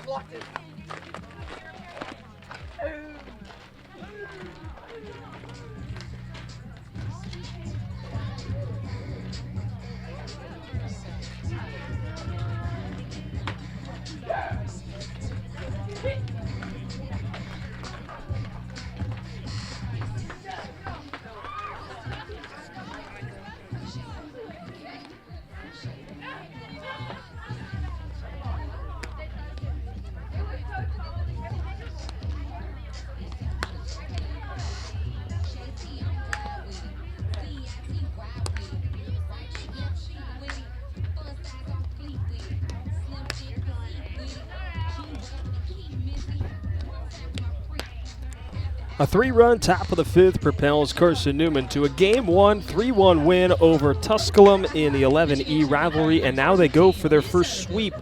Blocked it. A 3-run top of the fifth propels Carson-Newman to a Game 1 3-1 win over Tusculum in the 11E rivalry, and now they go for their first sweep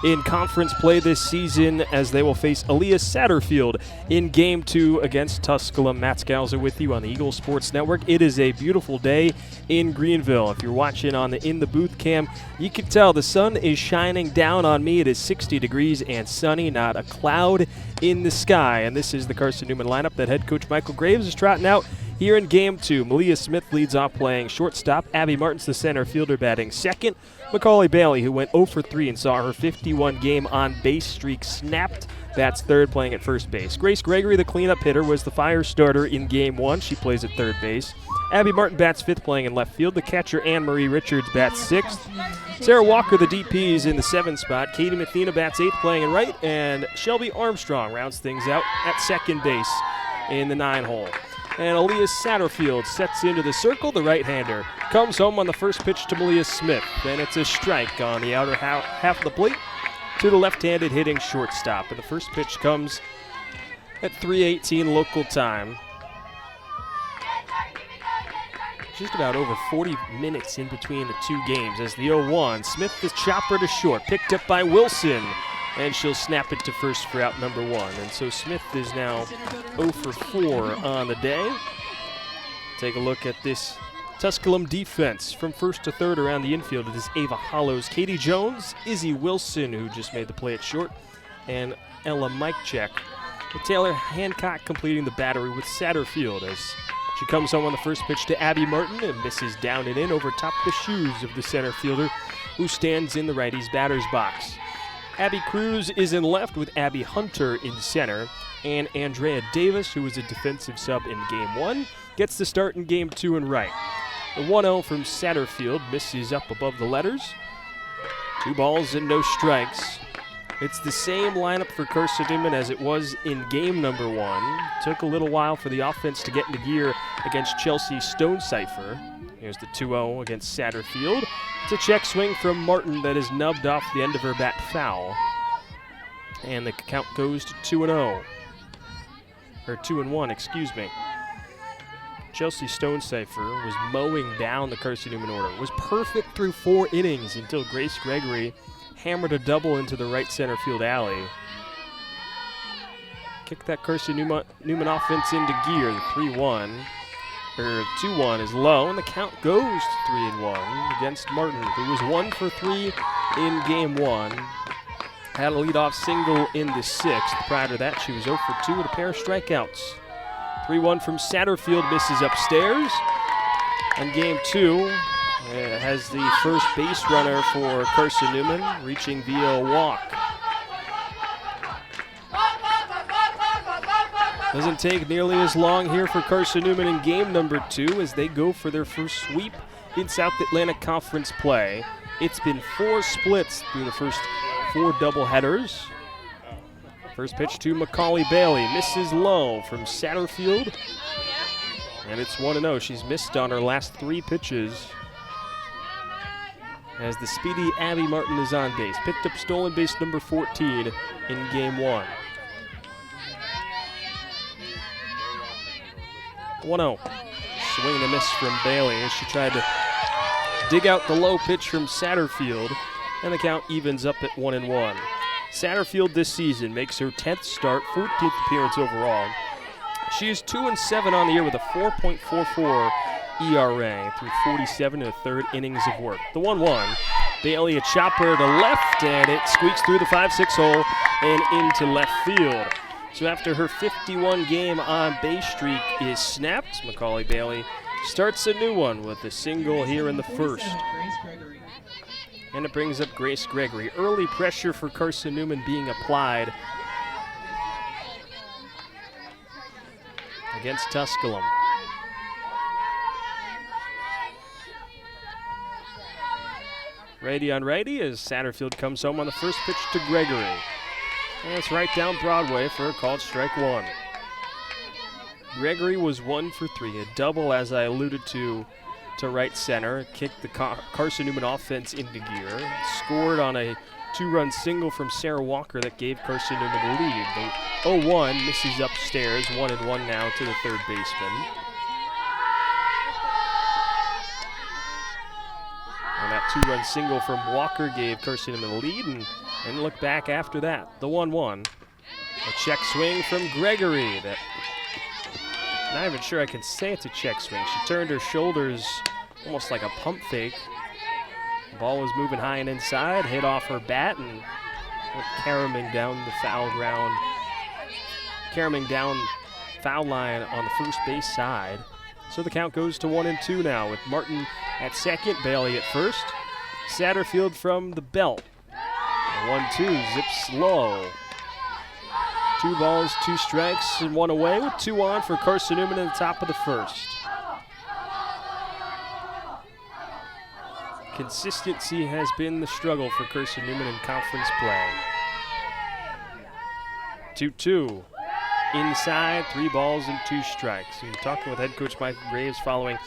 in conference play this season as they will face Elias Satterfield in Game 2 against Tusculum. Matt Scalzo with you on the Eagle Sports Network. It is a beautiful day in Greenville. If you're watching on the In the Booth cam, you can tell the sun is shining down on me. It is 60 degrees and sunny, not a cloud in the sky. And this is the Carson-Newman lineup that head coach Michael Graves is trotting out here in Game 2. Malia Smith leads off playing shortstop. Abby Martin's the center fielder batting second. Macaulay Bailey, who went 0 for 3 and saw her 51-game on-base streak snapped, bats third, playing at first base. Grace Gregory, the cleanup hitter, was the fire starter in Game 1. She plays at third base. Abby Martin bats fifth, playing in left field. The catcher, Anne-Marie Richards, bats sixth. Sarah Walker, the DP, is in the 7th spot. Katie Mathena bats eighth, playing in right. And Shelby Armstrong rounds things out at second base in the 9-hole. And Elias Satterfield sets into the circle. The right-hander comes home on the first pitch to Malia Smith. Then it's a strike on the outer half of the plate to the left-handed hitting shortstop. And the first pitch comes at 3:18 local time. Just about over 40 minutes in between the two games as the 0-1. Smith, the chopper to short, picked up by Wilson. And she'll snap it to first for out number 1. And so Smith is now 0 for 4 on the day. Take a look at this Tusculum defense. From first to third around the infield, it is Ava Hollows, Katie Jones, Izzy Wilson, who just made the play at short, and Ella Mikecheck. With Taylor Hancock completing the battery with Satterfield as she comes home on the first pitch to Abby Martin and misses down and in over top the shoes of the center fielder, who stands in the righty's batter's box. Abby Cruz is in left with Abby Hunter in center, and Andrea Davis, who was a defensive sub in Game 1, gets the start in Game 2 in right. The 1-0 from Satterfield misses up above the letters. 2 balls and no strikes. It's the same lineup for Carson-Newman as it was in game number 1. Took a little while for the offense to get into gear against Chelsea Stonecipher. Here's the 2-0 against Satterfield. It's a check swing from Martin that is nubbed off the end of her bat foul. And the count goes to 2-0. Or 2-1, excuse me. Chelsea Stonecipher was mowing down the Carson-Newman order. Was perfect through 4 innings until Grace Gregory hammered a double into the right center field alley. Kicked that Carson-Newman offense into gear. The 3-1. Or 2-1 is low, and the count goes to 3-1 against Martin, who was 1 for 3 in Game 1. Had a leadoff single in the 6th. Prior to that, she was 0 for 2 with a pair of strikeouts. 3-1 from Satterfield, misses upstairs. And Game 2 has the first base runner for Carson-Newman, reaching via a walk. Doesn't take nearly as long here for Carson-Newman in game number 2 as they go for their first sweep in South Atlantic Conference play. It's been 4 splits through the first 4 doubleheaders. First pitch to Macaulay Bailey, misses low from Satterfield. And it's 1-0. She's missed on her last 3 pitches. As the speedy Abby Martin is on base. Picked up stolen base number 14 in game 1. 1-0. swing and a miss from Bailey as she tried to dig out the low pitch from Satterfield, and the count evens up at 1-1. Satterfield this season makes her 10th start, 14th appearance overall. She is 2-7 on the year with a 4.44 ERA through 47 and a third innings of work. The 1-1, Bailey a chopper to left, and it squeaks through the 5-6 hole and into left field. So after her 51-game on-base streak is snapped, Macaulay Bailey starts a new one with a single here in the first. And it brings up Grace Gregory. Early pressure for Carson-Newman being applied against Tusculum. Righty on righty as Satterfield comes home on the first pitch to Gregory. And it's right down Broadway for a called strike one. Gregory was 1 for 3, a double as I alluded to right center, kicked the Carson-Newman offense into gear, scored on a 2-run single from Sarah Walker that gave Carson-Newman the lead. The 0-1 misses upstairs, 1-1 now to the third baseman. And that 2-run single from Walker gave Carson-Newman the lead, and look back after that. The 1-1, a check swing from Gregory. Not even sure I can say it's a check swing. She turned her shoulders almost like a pump fake. The ball was moving high and inside, hit off her bat, and went caroming down the foul ground, caroming down foul line on the first base side. So the count goes to 1-2 now with Martin at second, Bailey at first. Satterfield from the belt. 1-2, zips low. 2 balls, 2 strikes, and 1 away with 2 on for Carson-Newman in the top of the first. Consistency has been the struggle for Carson-Newman in conference play. 2-2. Inside, 3 balls and 2 strikes. And talking with head coach Michael Graves following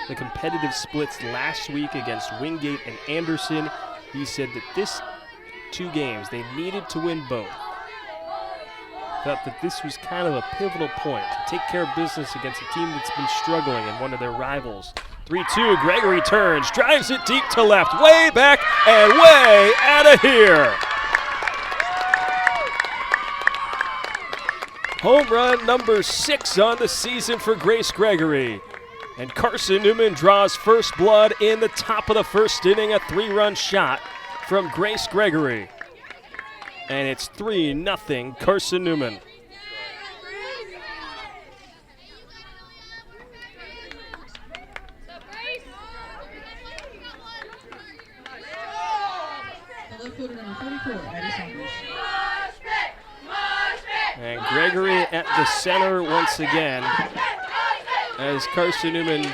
the competitive splits last week against Wingate and Anderson, he said that this 2 games, they needed to win both. Thought that this was kind of a pivotal point to take care of business against a team that's been struggling and one of their rivals. 3-2, Gregory turns, drives it deep to left, way back and way out of here. Home run number 6 on the season for Grace Gregory. And Carson-Newman draws first blood in the top of the first inning, a 3-run shot from Grace Gregory. And it's 3-0 Carson-Newman. And Gregory at the center once again as Carson-Newman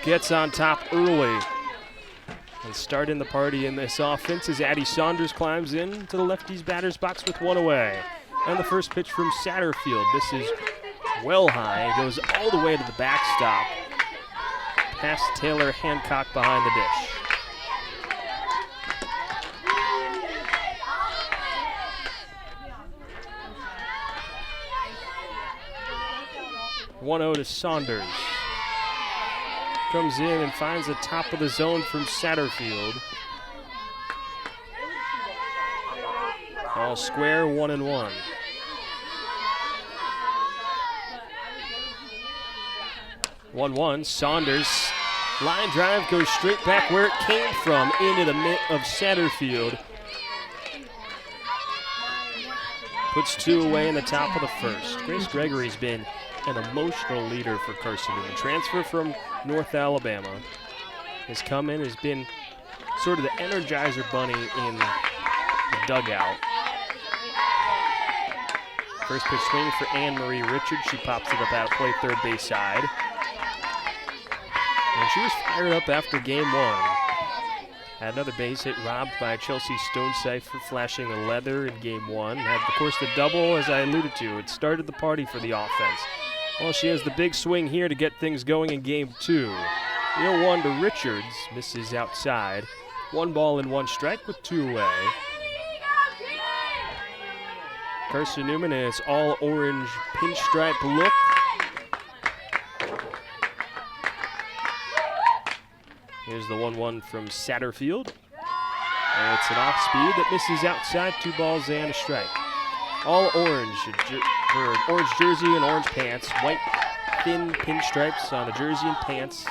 gets on top early. And starting the party in this offense as Addie Saunders climbs in to the lefties batter's box with 1 away. And the first pitch from Satterfield. This is well high. Goes all the way to the backstop. Past Taylor Hancock behind the dish. .1-0 to Saunders. Comes in and finds the top of the zone from Satterfield. All square, 1-1. Saunders. Line drive goes straight back where it came from into the mitt of Satterfield. Puts 2 away in the top of the first. Grace Gregory's been an emotional leader for Carson-Newman. Transfer from North Alabama. Has come in, has been sort of the Energizer bunny in the dugout. First pitch swing for Anne-Marie Richards. She pops it up out of play, third base side. And she was fired up after game 1. Had another base hit robbed by Chelsea Stoneside for flashing the leather in game 1. Had, of course, the double, as I alluded to. It started the party for the offense. Well, she has the big swing here to get things going in game 2. The 0-1 to Richards, misses outside. 1 ball and 1 strike with 2 away. Carson-Newman in its all-orange pinstripe look. Here's the 1-1 from Satterfield. And it's an off speed that misses outside, 2 balls and a strike. All orange, orange jersey and orange pants, white thin pinstripes on the jersey and pants.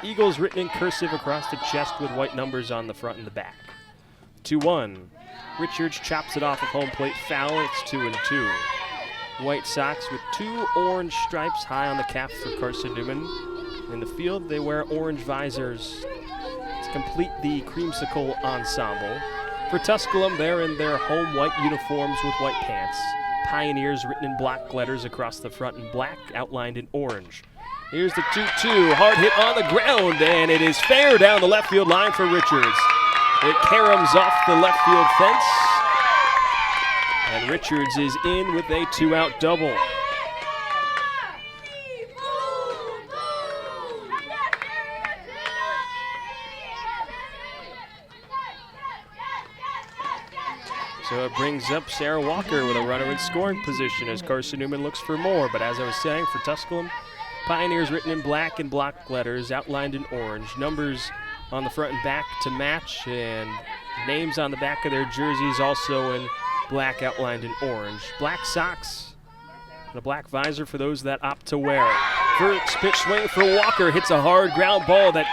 Eagles written in cursive across the chest with white numbers on the front and the back. 2-1. Richards chops it off of home plate foul. It's 2-2. White socks with 2 orange stripes high on the cap for Carson-Newman. In the field, they wear orange visors to complete the creamsicle ensemble. For Tusculum, they're in their home white uniforms with white pants. Pioneers written in black letters across the front and black outlined in orange. Here's the 2-2, hard hit on the ground, and it is fair down the left field line for Richards. It caroms off the left field fence, and Richards is in with a 2-out double. So it brings up Sarah Walker with a runner in scoring position as Carson-Newman looks for more. But as I was saying, for Tusculum, Pioneers written in black and block letters outlined in orange. Numbers on the front and back to match, and names on the back of their jerseys also in black outlined in orange. Black socks and a black visor for those that opt to wear it. First pitch swing for Walker, hits a hard ground ball that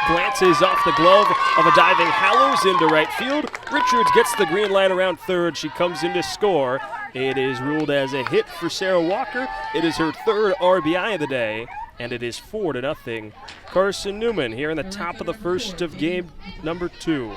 glances off the glove of a diving Hallows into right field. Richards gets the green light around third. She comes in to score. It is ruled as a hit for Sarah Walker. It is her 3rd RBI of the day, and it is 4-0. Carson-Newman here in the top of the first of game number 2.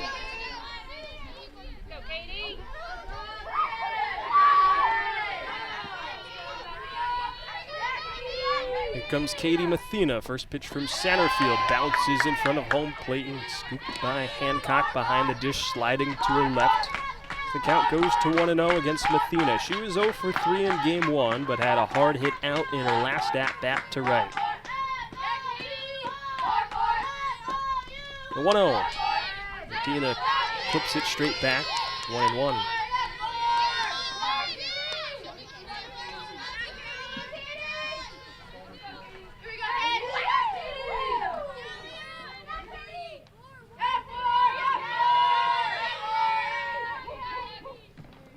Here comes Katie Mathena. First pitch from Satterfield. Bounces in front of home plate and scooped by Hancock behind the dish, sliding to her left. The count goes to 1-0 against Mathena. She was 0 for 3 in game 1, but had a hard hit out in her last at-bat to right. The 1-0. Mathena clips it straight back, 1-1.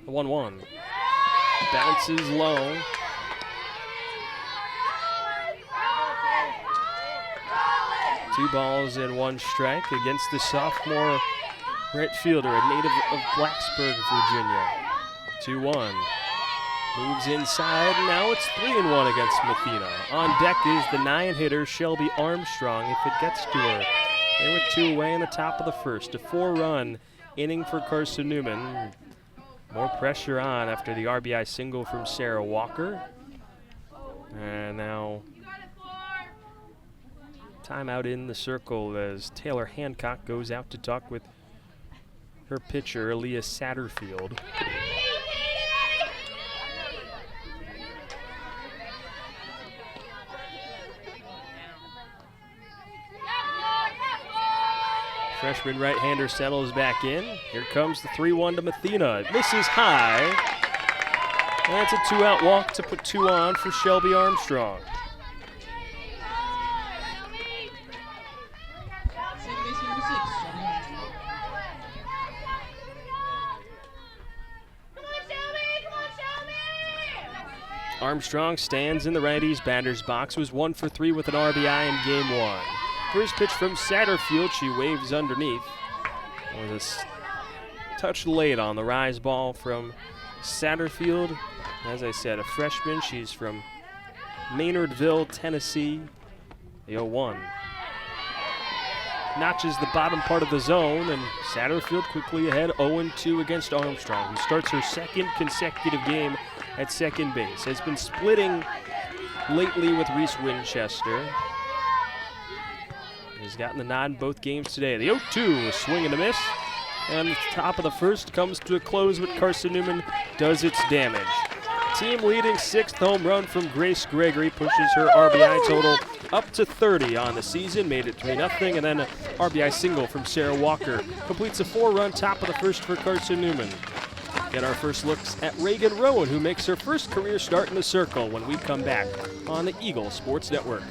The 1-1. Bounces low. Two balls and 1 strike against the sophomore right fielder, a native of Blacksburg, Virginia. 2-1. Moves inside, and now it's 3-1 against Mathena. On deck is the 9-hitter, Shelby Armstrong, if it gets to her. They were 2 away in the top of the first. A 4-run inning for Carson-Newman. More pressure on after the RBI single from Sarah Walker. And now timeout in the circle as Taylor Hancock goes out to talk with her pitcher, Aaliyah Satterfield. Freshman right-hander settles back in. Here comes the 3-1 to Mathena. It misses high. And that's a 2-out walk to put 2 on for Shelby Armstrong. Armstrong stands in the righty's batter's box, was 1 for 3 with an RBI in game 1. First pitch from Satterfield, she waves underneath. It was a touch late on the rise ball from Satterfield. As I said, a freshman. She's from Maynardville, Tennessee. The 0-1. Notches the bottom part of the zone, and Satterfield quickly ahead 0-2 against Armstrong, who starts her 2nd consecutive game at second base. Has been splitting lately with Reese Winchester. He's gotten the nod in both games today. The 0-2, a swing and a miss. And the top of the first comes to a close, but Carson-Newman does its damage. Team leading 6th home run from Grace Gregory pushes her RBI total up to 30 on the season, made it 3-0, and then an RBI single from Sarah Walker completes a 4-run top of the first for Carson-Newman. Get our first looks at Reagan Rowan, who makes her first career start in the circle when we come back on the Eagle Sports Network.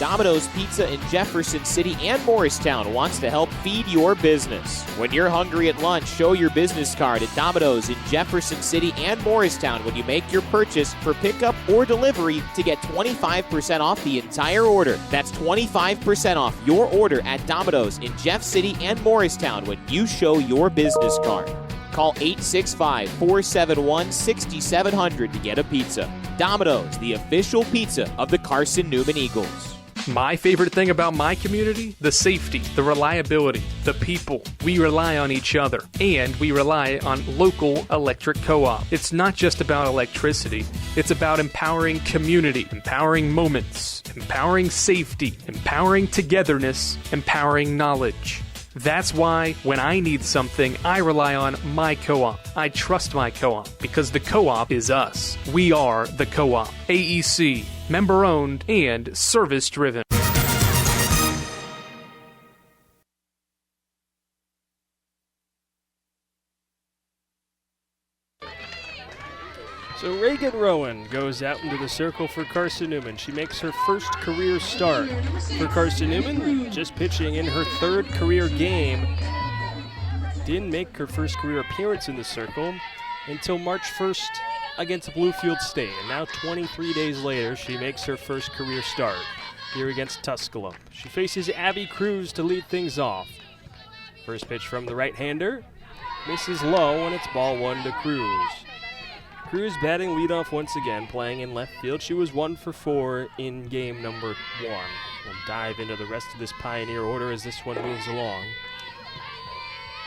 Domino's Pizza in Jefferson City and Morristown wants to help feed your business. When you're hungry at lunch, show your business card at Domino's in Jefferson City and Morristown when you make your purchase for pickup or delivery to get 25% off the entire order. That's 25% off your order at Domino's in Jeff City and Morristown when you show your business card. Call 865-471-6700 to get a pizza. Domino's, the official pizza of the Carson-Newman Eagles. My favorite thing about my community? The safety, the reliability, the people. We rely on each other, and we rely on local electric co-op. It's not just about electricity. It's about empowering community, empowering moments, empowering safety, empowering togetherness, empowering knowledge. That's why when I need something, I rely on my co-op. I trust my co-op because the co-op is us. We are the co-op. AEC, member-owned and service-driven. So Reagan Rowan goes out into the circle for Carson-Newman. She makes her first career start for Carson-Newman, just pitching in her third career game. Didn't make her first career appearance in the circle until March 1st against Bluefield State. And now 23 days later, she makes her first career start here against Tusculum. She faces Abby Cruz to lead things off. First pitch from the right-hander, misses low, and it's ball one to Cruz. Cruz batting leadoff once again, playing in left field. She was 1 for 4 in game number 1. We'll dive into the rest of this Pioneer order as this one moves along.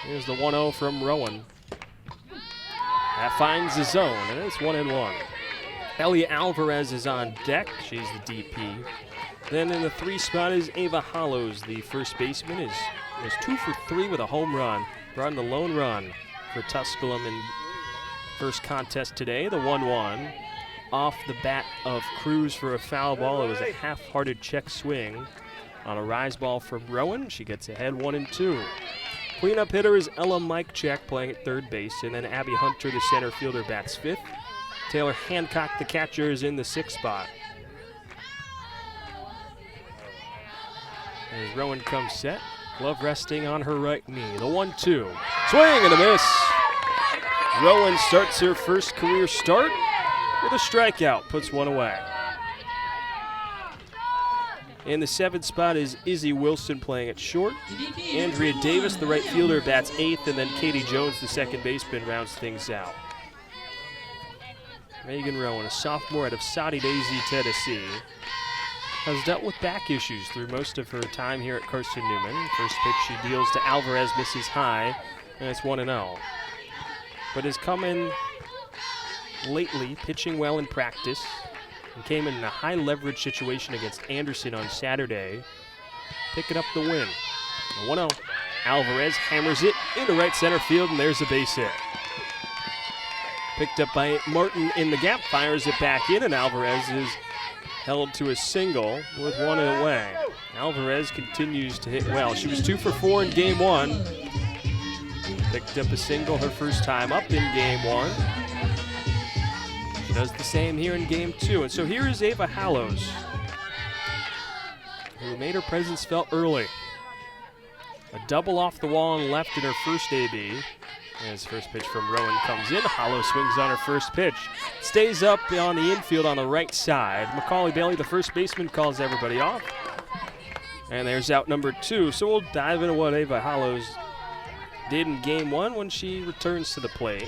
Here's the 1-0 from Rowan. That finds the zone, and it's 1-1. Ellie Alvarez is on deck. She's the DP. Then in the 3 spot is Ava Hollows, the first baseman. Is 2 for 3 with a home run. Brought in the lone run for Tusculum in first contest today, the 1-1. Off the bat of Cruz for a foul ball. It was a half-hearted check swing on a rise ball from Rowan. She gets ahead 1-2. Cleanup hitter is Ella Mikecheck playing at third base, and then Abby Hunter, the center fielder, bats 5th. Taylor Hancock, the catcher, is in the 6th spot. As Rowan comes set, glove resting on her right knee. The 1-2. Swing and a miss. Rowan starts her first career start with a strikeout, puts one away. In the 7th spot is Izzy Wilson playing at short. Andrea Davis, the right fielder, bats 8th, and then Katie Jones, the second baseman, rounds things out. Reagan Rowan, a sophomore out of Soddy Daisy, Tennessee, has dealt with back issues through most of her time here at Carson-Newman. First pitch she deals to Alvarez, misses high, and it's 1-0. But has come in lately, pitching well in practice, and came in a high-leverage situation against Anderson on Saturday, picking up the win. The 1-0. Alvarez hammers it into right center field, and there's a base hit. Picked up by Martin in the gap, fires it back in, and Alvarez is held to a single with one away. Alvarez continues to hit well. She was 2 for 4 in game 1. Picked up a single her first time up in game 1. She does the same here in game 2. And so here is Ava Hollows, who made her presence felt early. A double off the wall and left in her first AB. As first pitch from Rowan comes in, Hollow swings on her first pitch. Stays up on the infield on the right side. Macaulay Bailey, the first baseman, calls everybody off. And there's out number 2. So we'll dive into what Ava Hollows did in game 1 when she returns to the plate.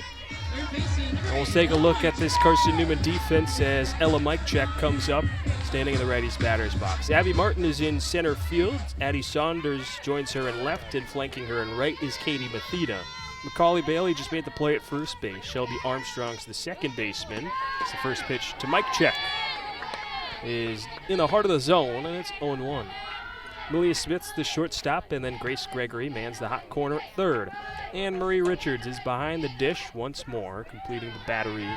And we'll take a look at this Carson-Newman defense as Ella Mikecheck comes up, standing in the righty's batter's box. Abby Martin is in center field. Addie Saunders joins her in left, and flanking her in right is Katie Matheda. Macaulay Bailey just made the play at first base. Shelby Armstrong's the second baseman. It's the first pitch to Mikecheck. Is in the heart of the zone, and it's 0-1. Malia Smith's the shortstop, and then Grace Gregory mans the hot corner at third. And Marie Richards is behind the dish once more, completing the battery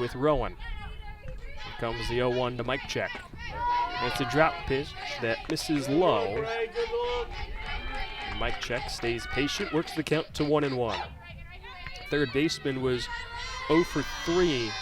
with Rowan. Here comes the 0-1 to Mikecheck. It's a drop pitch that misses low. Mikecheck stays patient, works the count to 1-1. Third baseman was 0 for 3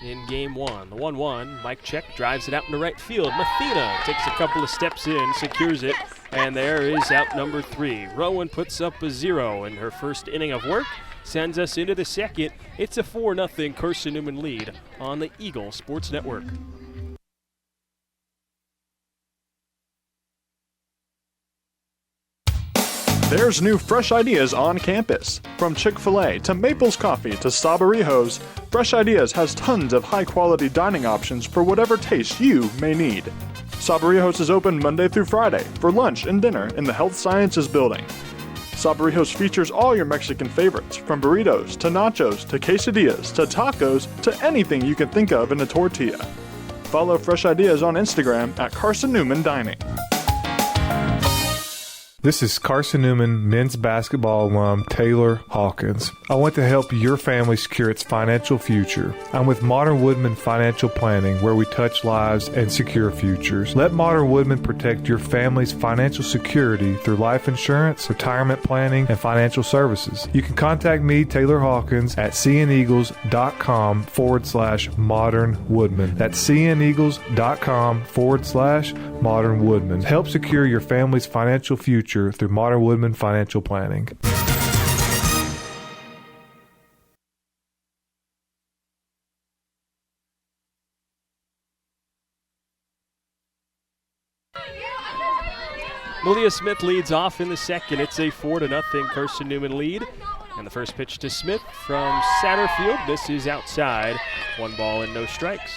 in game one. The 1-1, Mike Check drives it out into right field. Mathena takes a couple of steps in, secures it, and there is out number 3. Rowan puts up a 0 in her first inning of work, sends us into the second. It's a 4-0 Carson-Newman lead on the Eagle Sports Network. There's new fresh ideas on campus. From Chick-fil-A to Maples Coffee to Sabarijos, Fresh Ideas has tons of high-quality dining options for whatever taste you may need. Sabarijos is open Monday through Friday for lunch and dinner in the Health Sciences Building. Sabarijos features all your Mexican favorites, from burritos to nachos to quesadillas to tacos to anything you can think of in a tortilla. Follow Fresh Ideas on Instagram at Carson-Newman Dining. This is Carson-Newman men's basketball alum Taylor Hawkins. I want to help your family secure its financial future. I'm with Modern Woodman Financial Planning, where we touch lives and secure futures. Let Modern Woodman protect your family's financial security through life insurance, retirement planning, and financial services. You can contact me, Taylor Hawkins, at cneagles.com/Modern Woodman. That's cneagles.com/Modern Woodman. Help secure your family's financial future through Modern Woodman Financial Planning. Malia Smith leads off in the second. It's a 4-0 Carson-Newman lead. And the first pitch to Smith from center field. This is outside. 1 ball and no strikes.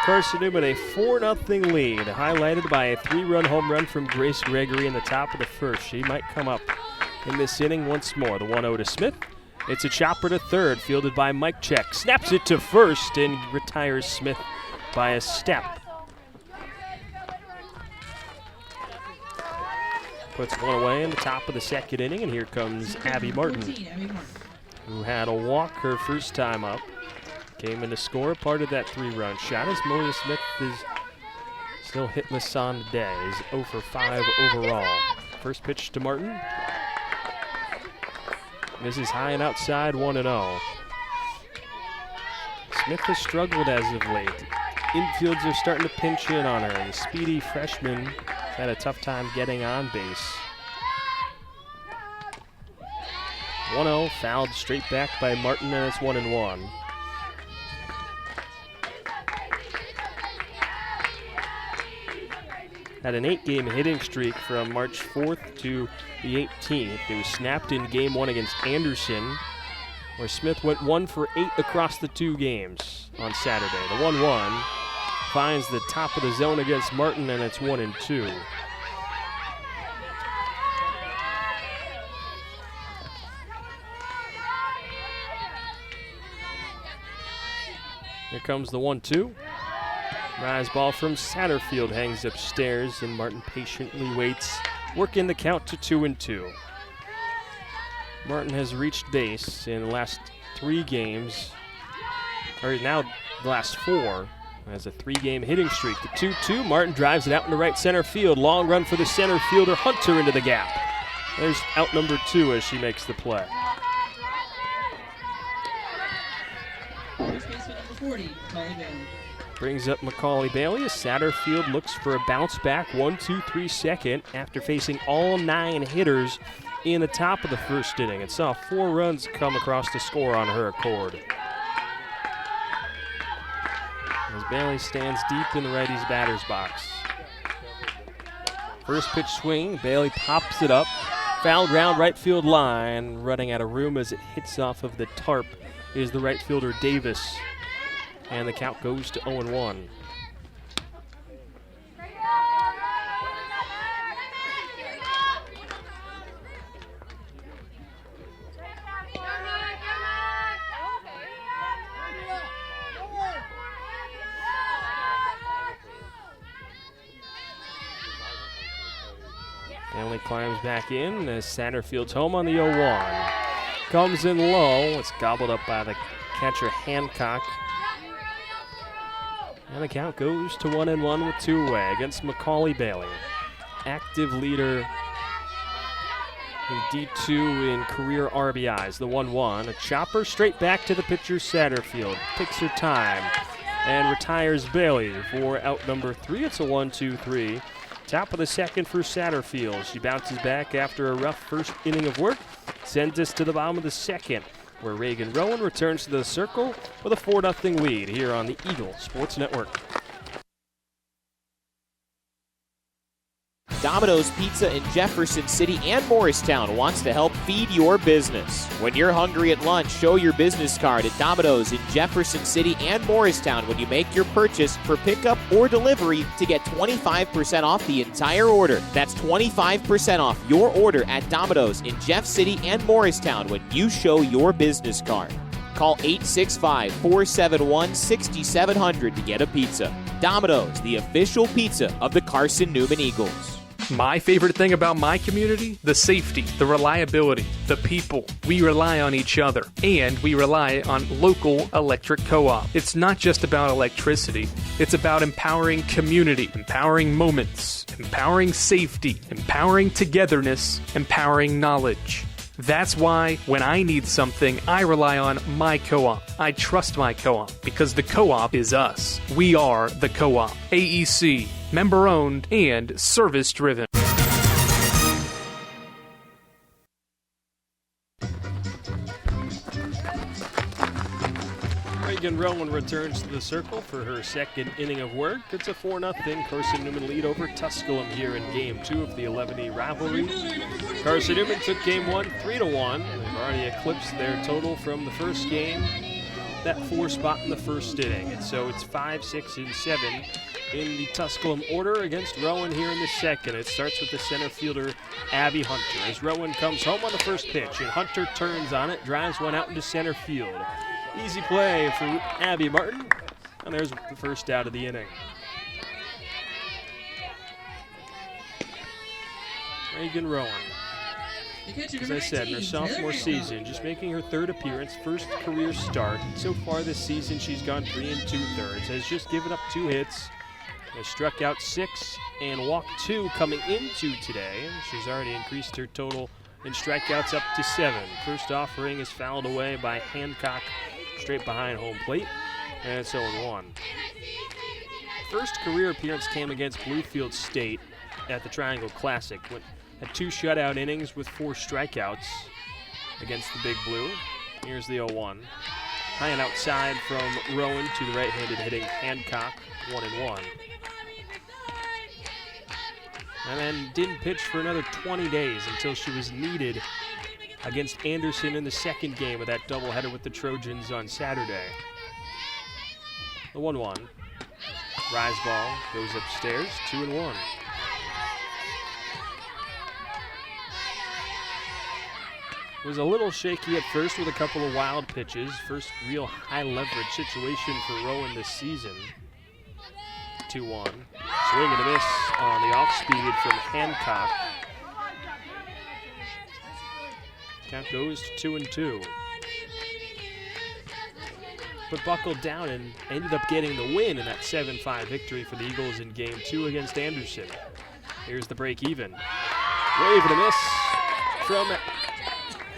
Carson-Newman a 4-0 lead, highlighted by a 3-run home run from Grace Gregory in the top of the first. She might come up in this inning once more. The 1-0 to Smith. It's a chopper to third, fielded by Mike Check. Snaps it to first and retires Smith by a step. Puts one away in the top of the second inning, and here comes Abby Martin, who had a walk her first time up. Came in to score part of that 3-run shot, as Malia Smith is still hitless on the day. Is 0 for 5 overall. First pitch to Martin. This is high and outside, 1-0. Smith has struggled as of late. Infields are starting to pinch in on her, and the speedy freshman had a tough time getting on base. 1-0, fouled straight back by Martin, and it's 1-1. Had an 8-game hitting streak from March 4th to the 18th. It was snapped in game 1 against Anderson, where Smith went 1 for 8 across the 2 games on Saturday. The 1-1 finds the top of the zone against Martin, and it's 1-2. Here comes the 1-2. Rise ball from Satterfield hangs upstairs, and Martin patiently waits, working the count to 2-2. Martin has reached base in the last 3 games, or now the last 4, has a 3-game hitting streak. The 2-2, Martin drives it out into right center field. Long run for the center fielder, Hunter into the gap. There's out number 2 as she makes the play. Brings up Macaulay Bailey as Satterfield looks for a bounce back 1-2-3 second after facing all 9 hitters in the top of the first inning, and saw 4 runs come across the score on her accord. As Bailey stands deep in the righty's batter's box. First pitch swing, Bailey pops it up. Foul ground right field line, running out of room as it hits off of the tarp is the right fielder Davis. And the count goes to 0-1. Bailey climbs back in as Satterfield's home on the 0-1. Comes in low. It's gobbled up by the catcher Hancock. And the count goes to 1-1 with 2 away against Macaulay Bailey. Active leader D2 in career RBIs, the 1-1. A chopper straight back to the pitcher Satterfield. Takes her time and retires Bailey for out number 3. It's a 1-2-3. Top of the second for Satterfield. She bounces back after a rough first inning of work. Sends us to the bottom of the second, where Reagan Rowan returns to the circle with a 4-0 lead here on the Eagle Sports Network. Domino's Pizza in Jefferson City and Morristown wants to help feed your business. When you're hungry at lunch, show your business card at Domino's in Jefferson City and Morristown when you make your purchase for pickup or delivery to get 25% off the entire order. That's 25% off your order at Domino's in Jeff City and Morristown when you show your business card. Call 865-471-6700 to get a pizza. Domino's, the official pizza of the Carson-Newman Eagles. My favorite thing about my community? The safety, the reliability, the people. We rely on each other, and we rely on local electric co-op. It's not just about electricity. It's about empowering community, empowering moments, empowering safety, empowering togetherness, empowering knowledge. That's why when I need something, I rely on my co-op. I trust my co-op because the co-op is us. We are the co-op. AEC, member-owned and service-driven. Reagan Rowan returns to the circle for her second inning of work. It's a 4-0 Carson-Newman lead over Tusculum here in Game 2 of the 11E rivalry. Carson-Newman took Game 1 3-1. They've already eclipsed their total from the first game, that 4 spot in the first inning. And so it's 5, 6, and 7 in the Tusculum order against Rowan here in the second. It starts with the center fielder, Abby Hunter, as Rowan comes home on the first pitch, and Hunter turns on it, drives one out into center field. Easy play for Abby Martin, and there's the first out of the inning. Reagan Rowan, as I said, in her sophomore season, just making her third appearance, first career start. So far this season, she's gone 3 2/3, has just given up 2 hits, has struck out 6 and walked 2 coming into today. She's already increased her total in strikeouts up to 7. First offering is fouled away by Hancock straight behind home plate, and it's 0-1. First career appearance came against Bluefield State at the Triangle Classic. Had 2 shutout innings with 4 strikeouts against the Big Blue. Here's the 0-1. High and outside from Rowan to the right-handed hitting Hancock, 1-1. And then didn't pitch for another 20 days until she was needed against Anderson in the second game of that doubleheader with the Trojans on Saturday. The 1-1. Rise ball goes upstairs, 2-1. It was a little shaky at first with a couple of wild pitches. First real high leverage situation for Rowan this season. 2-1. Swing and a miss on the off speed from Hancock. Count goes to 2-2. But buckled down and ended up getting the win in that 7-5 victory for the Eagles in Game 2 against Anderson. Here's the break even. Wave and a miss from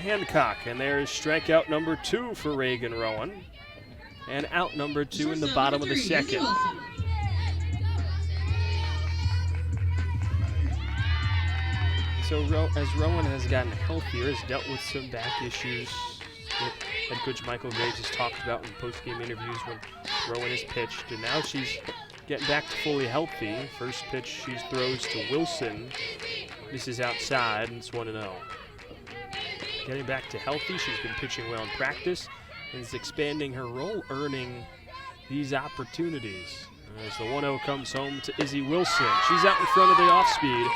Hancock. And there's strikeout number 2 for Reagan Rowan. And out number 2 in the bottom of the second. So as Rowan has gotten healthier, has dealt with some back issues that head coach Michael Graves has talked about in post-game interviews when Rowan has pitched, and now she's getting back to fully healthy. First pitch she throws to Wilson. This is outside, and it's 1-0. Getting back to healthy, she's been pitching well in practice and is expanding her role, earning these opportunities. As the 1-0 comes home to Izzy Wilson. She's out in front of the off-speed.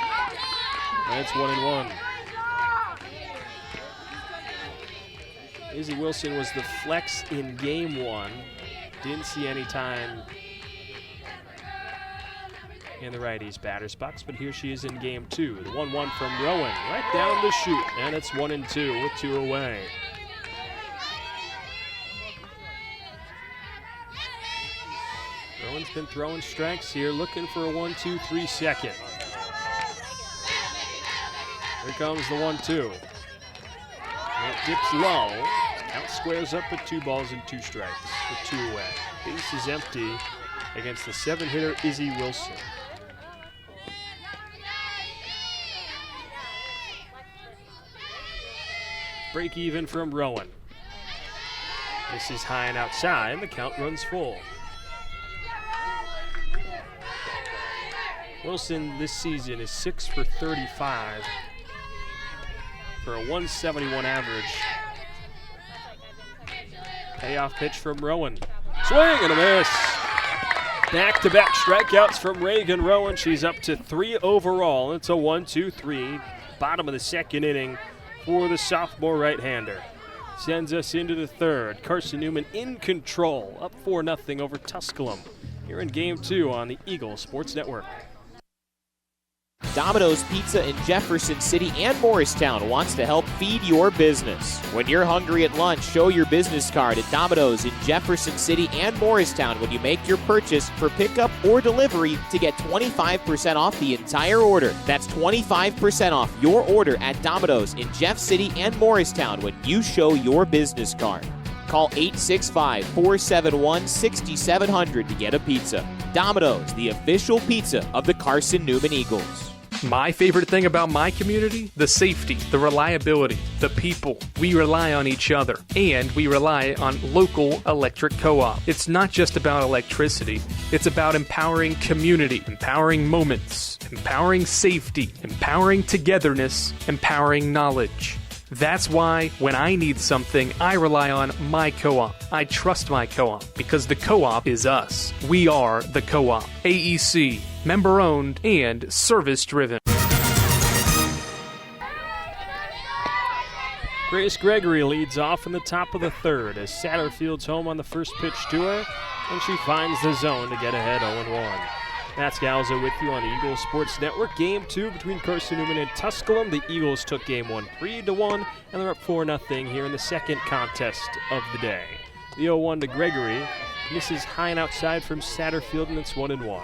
That's 1-1. Izzy Wilson was the flex in Game 1. Didn't see any time in the righty's batter's box, but here she is in Game 2. The 1-1 from Rowan, right down the chute, and it's 1-2 with 2 away. Rowan's been throwing strikes here, looking for a 1-2-3 second. Here comes the 1-2. It dips low. Count squares up with 2 balls and 2 strikes with 2 away. Base is empty against the 7-hitter Izzy Wilson. Break even from Rowan. This is high and outside, and the count runs full. Wilson this season is 6 for 35 for a 171 average. Payoff pitch from Rowan. Swing and a miss. Back-to-back strikeouts from Reagan Rowan. She's up to 3 overall. It's a 1-2-3. Bottom of the 2nd inning for the sophomore right-hander. Sends us into the 3rd. Carson-Newman in control. Up 4-0 over Tusculum. Here in Game 2 on the Eagle Sports Network. Domino's Pizza in Jefferson City and Morristown wants to help feed your business. When you're hungry at lunch, show your business card at Domino's in Jefferson City and Morristown when you make your purchase for pickup or delivery to get 25% off the entire order. That's 25% off your order at Domino's in Jeff City and Morristown when you show your business card. Call 865-471-6700 to get a pizza. Domino's, the official pizza of the Carson-Newman Eagles. My favorite thing about my community? The safety, the reliability, the people. We rely on each other, and we rely on local electric co-op. It's not just about electricity. It's about empowering community, empowering moments, empowering safety, empowering togetherness, empowering knowledge. That's why when I need something, I rely on my co-op. I trust my co-op because the co-op is us. We are the co-op. AEC, member-owned and service-driven. Grace Gregory leads off in the top of the 3rd as Satterfield's home on the first pitch to her, and she finds the zone to get ahead 0-1. Matt Scalzo with you on the Eagles Sports Network. Game 2 between Carson-Newman and Tusculum. The Eagles took Game 1 3-1, and they're up 4-0 here in the 2nd contest of the day. The 0-1 to Gregory misses high and outside from Satterfield, and it's 1-1.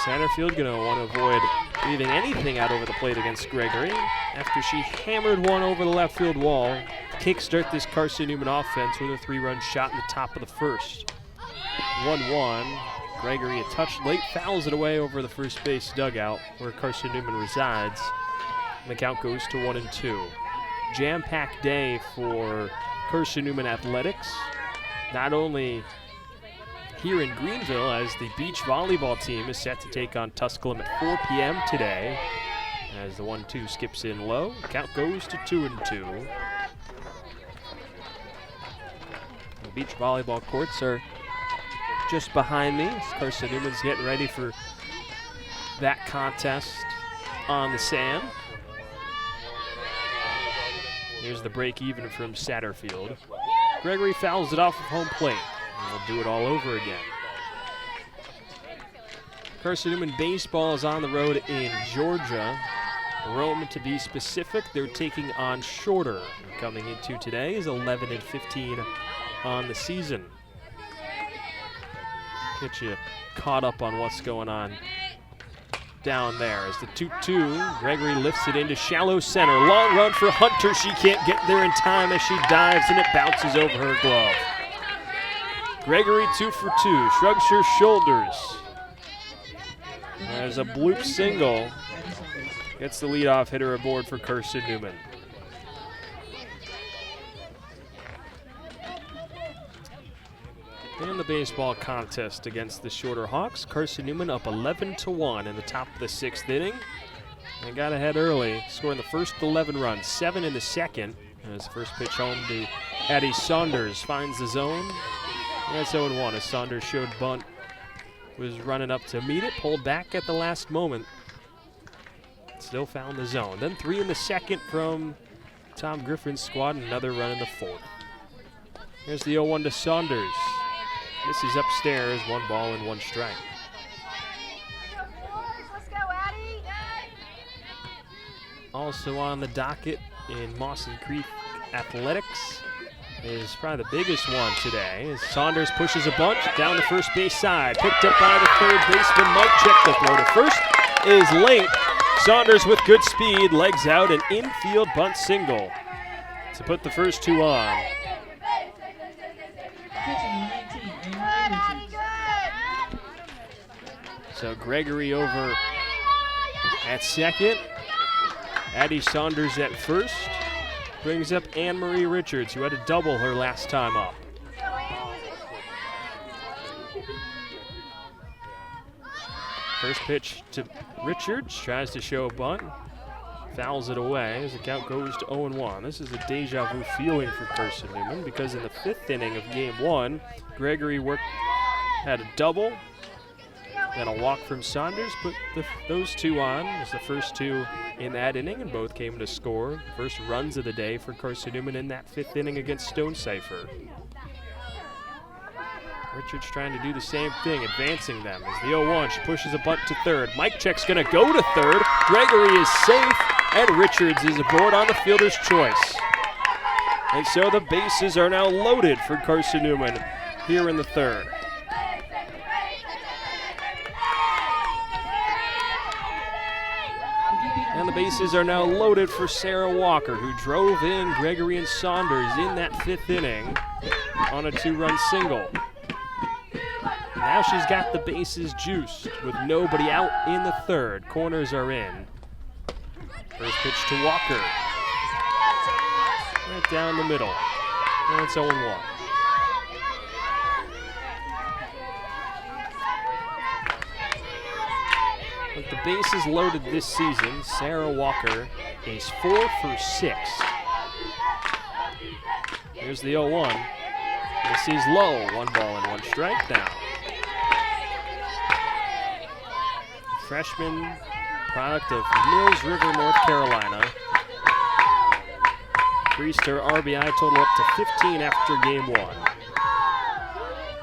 Satterfield going to want to avoid leaving anything out over the plate against Gregory after she hammered one over the left field wall to kickstart this Carson-Newman offense with a 3-run shot in the top of the 1st. 1-1. Gregory, a touch late, fouls it away over the first base dugout where Carson-Newman resides. And the count goes to 1-2. Jam-packed day for Carson-Newman athletics. Not only here in Greenville, as the beach volleyball team is set to take on Tusculum at 4 p.m. today. As the 1-2 skips in low, the count goes to 2-2. The beach volleyball courts are just behind me. Carson-Newman's getting ready for that contest on the sand. Here's the break even from Satterfield. Gregory fouls it off of home plate. And we'll do it all over again. Carson-Newman baseball is on the road in Georgia. Rome, to be specific, they're taking on Shorter. Coming into today is 11-15 on the season. Get you caught up on what's going on down there. As the 2-2, Gregory lifts it into shallow center. Long run for Hunter. She can't get there in time as she dives, and it bounces over her glove. Gregory 2 for 2, shrugs her shoulders. There's a bloop single. Gets the leadoff hitter aboard for Carson-Newman. In the baseball contest against the Shorter Hawks, Carson-Newman up 11-1 in the top of the 6th inning. They got ahead early, scoring the first 11 runs, 7 in the 2nd. As the first pitch home to Addie Saunders finds the zone. That's 0-1 as Saunders showed bunt. Was running up to meet it, pulled back at the last moment. Still found the zone. Then 3 in the 2nd from Tom Griffin's squad, and another run in the 4th. Here's the 0-1 to Saunders. This is upstairs, 1 ball and 1 strike. Let's go, Addie. Also on the docket in Mawson Creek Athletics is probably the biggest one today. As Saunders pushes a bunt down the first base side. Picked up by the 3rd baseman, Mike. Check the throw to first is late. Saunders with good speed, legs out, an infield bunt single to put the first two on. So Gregory over at second. Addie Saunders at first. Brings up Anne-Marie Richards, who had a double her last time up. First pitch to Richards, tries to show a bunt. Fouls it away as the count goes to 0-1. This is a deja vu feeling for Carson-Newman because in the 5th inning of game 1, Gregory had a double and a walk from Saunders, put those two on as the first two in that inning, and both came to score. First runs of the day for Carson-Newman in that 5th inning against Stonecipher. Richards trying to do the same thing, advancing them. As the 0-1, she pushes a bunt to third. Mike Check's going to go to third. Gregory is safe, and Richards is aboard on the fielder's choice. And so the bases are now loaded for Carson-Newman here in the 3rd. And the bases are now loaded for Sarah Walker, who drove in Gregory and Saunders in that 5th inning on a 2-run single. Now she's got the bases juiced with nobody out in the 3rd. Corners are in. First pitch to Walker. Right down the middle. And it's 0-1. With the bases loaded this season, Sarah Walker is 4 for 6. Here's the 0-1. This is low. 1 ball and 1 strike now. Freshman, product of Mills River, North Carolina. Increased her RBI total up to 15 after game 1.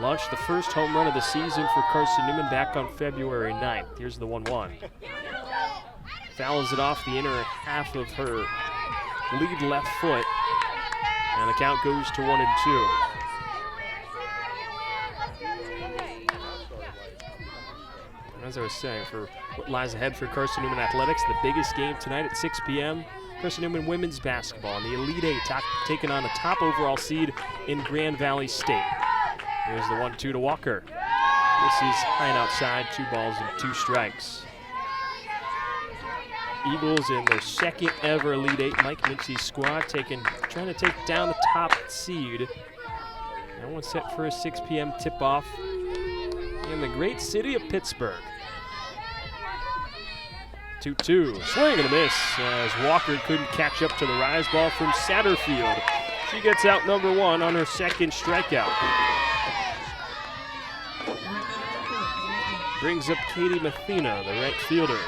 Launched the first home run of the season for Carson-Newman back on February 9th. Here's the 1-1. Fouls it off the inner half of her lead left foot, and the count goes to 1-2. As I was saying, for what lies ahead for Carson-Newman Athletics, the biggest game tonight at 6 p.m., Carson-Newman women's basketball in the Elite Eight, taking on the top overall seed in Grand Valley State. Here's the 1-2 to Walker. This is high and outside, 2 balls and 2 strikes. Eagles in their 2nd ever Elite Eight. Mike Mincy's squad trying to take down the top seed. That one's set for a 6 p.m. tip-off in the great city of Pittsburgh. 2-2, swing and a miss as Walker couldn't catch up to the rise ball from Satterfield. She gets out number 1 on her 2nd strikeout. Brings up Katie Mathena, the right fielder.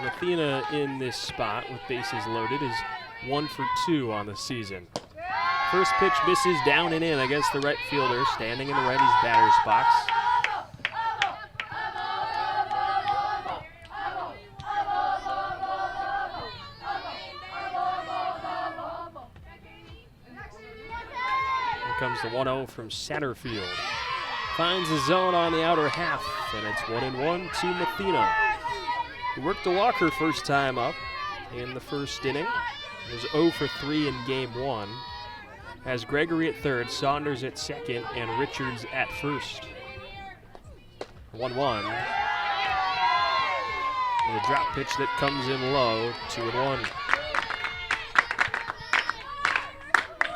Mathena in this spot with bases loaded is 1 for 2 on the season. First pitch misses down and in against the right fielder, standing in the righty's batter's box. Here comes the 1-0 from Satterfield. Finds the zone on the outer half, and it's 1-1 to Mathena, who worked to walk her first time up in the 1st inning. It was 0 for 3 in game 1. Has Gregory at 3rd, Saunders at 2nd, and Richards at 1st. 1-1. And a drop pitch that comes in low, 2-1.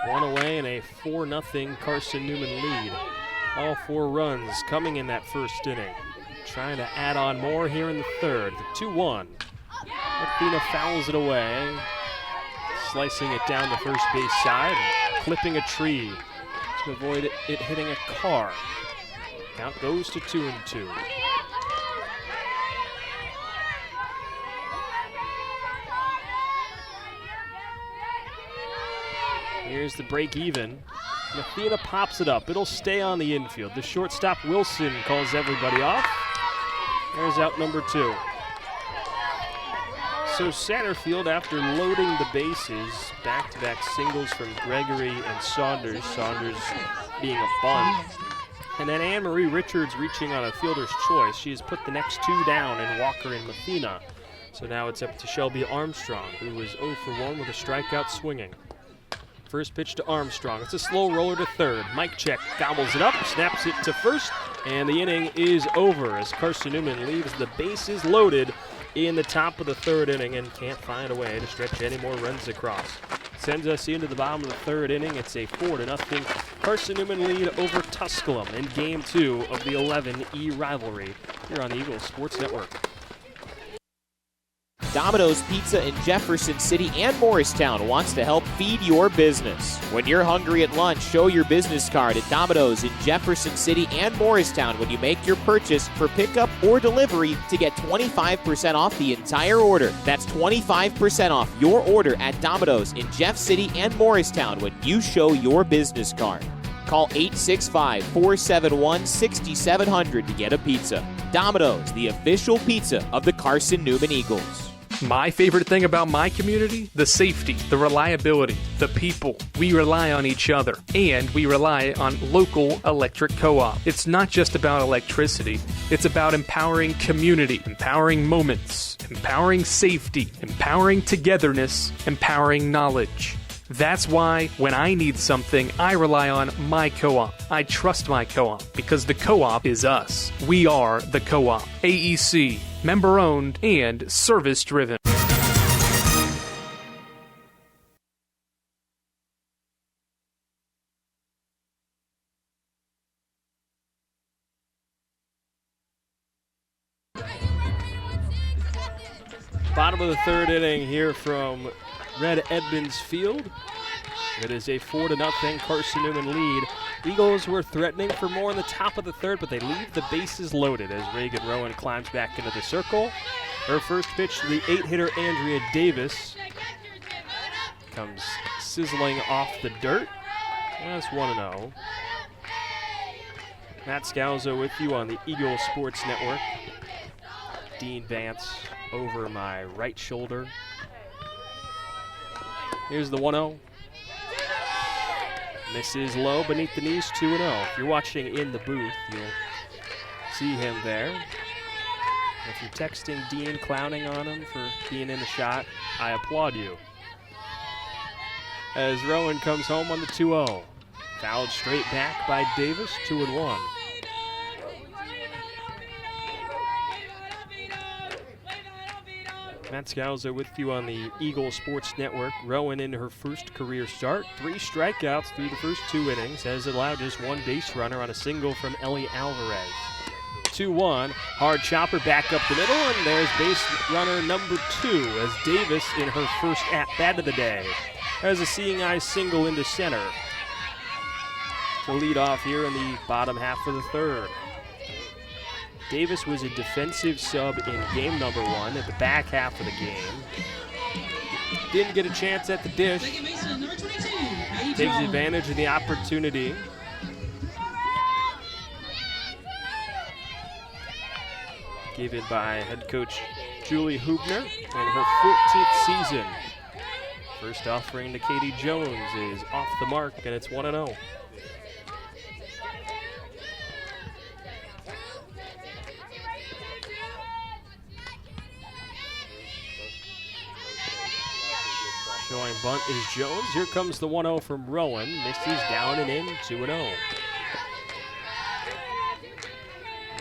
1 away and a 4-0 Carson-Newman lead. All 4 runs coming in that 1st inning. Trying to add on more here in the 3rd. The 2-1. Athena fouls it away, slicing it down the first base side and clipping a tree to avoid it hitting a car. Count goes to 2-2. Here's the break even. Mathena pops it up. It'll stay on the infield. The shortstop Wilson calls everybody off. There's out number 2. So Satterfield, after loading the bases, back-to-back singles from Gregory and Saunders, Saunders being a bunt, And then Anne-Marie Richards reaching on a fielder's choice. She has put the next two down in Walker and Mathena. So now it's up to Shelby Armstrong, who was 0 for 1 with a strikeout swinging. First pitch to Armstrong. It's a slow roller to third. Mike Check gobbles it up, snaps it to first, and the inning is over as Carson-Newman leaves the bases loaded in the top of the third inning and can't find a way to stretch any more runs across. Sends us into the bottom of the third inning. It's a 4-0 Carson-Newman lead over Tusculum in Game 2 of the 11E rivalry here on the Eagles Sports Network. Domino's Pizza in Jefferson City and Morristown wants to help feed your business. When you're hungry at lunch, show your business card at Domino's in Jefferson City and Morristown when you make your purchase for pickup or delivery to get 25% off the entire order. That's 25% off your order at Domino's in Jeff City and Morristown when you show your business card. Call 865-471-6700 to get a pizza. Domino's, the official pizza of the Carson-Newman Eagles. My favorite thing about my community? The safety, the reliability, the people. We rely on each other, and we rely on local electric co-op. It's not just about electricity. It's about empowering community, empowering moments, empowering safety, empowering togetherness, empowering knowledge. That's why when I need something, I rely on my co-op. I trust my co-op because the co-op is us. We are the co-op. AEC, member-owned and service-driven. Bottom of the third inning here from Red Edmonds Field. It is a 4-0 Carson-Newman lead. Eagles were threatening for more in the top of the third, but they leave the bases loaded as Reagan Rowan climbs back into the circle. Her first pitch to the 8-hitter Andrea Davis comes sizzling off the dirt. That's 1-0. Matt Scalzo with you on the Eagle Sports Network. Dean Vance over my right shoulder. Here's the 1-0. Misses low beneath the knees, 2-0. If you're watching in the booth, you'll see him there. If you're texting Dean, clowning on him for being in the shot, I applaud you. As Rowan comes home on the 2-0. Fouled straight back by Davis, 2-1. Matt Scalzo with you on the Eagle Sports Network. Rowan in her first career start. 3 strikeouts through the first 2 innings. Has allowed just 1 base runner on a single from Ellie Alvarez. 2-1. Hard chopper back up the middle, and there's base runner number 2 as Davis in her first at-bat of the day has a seeing eye single into center to lead off here in the bottom half of the third. Davis was a defensive sub in game number 1 at the back half of the game. Didn't get a chance at the dish. Takes advantage of the opportunity. Given by head coach Julie Hubner in her 14th season. First offering to Katie Jones is off the mark, and it's 1-0. Showing bunt is Jones. Here comes the 1-0 from Rowan. Misses down and in, 2-0.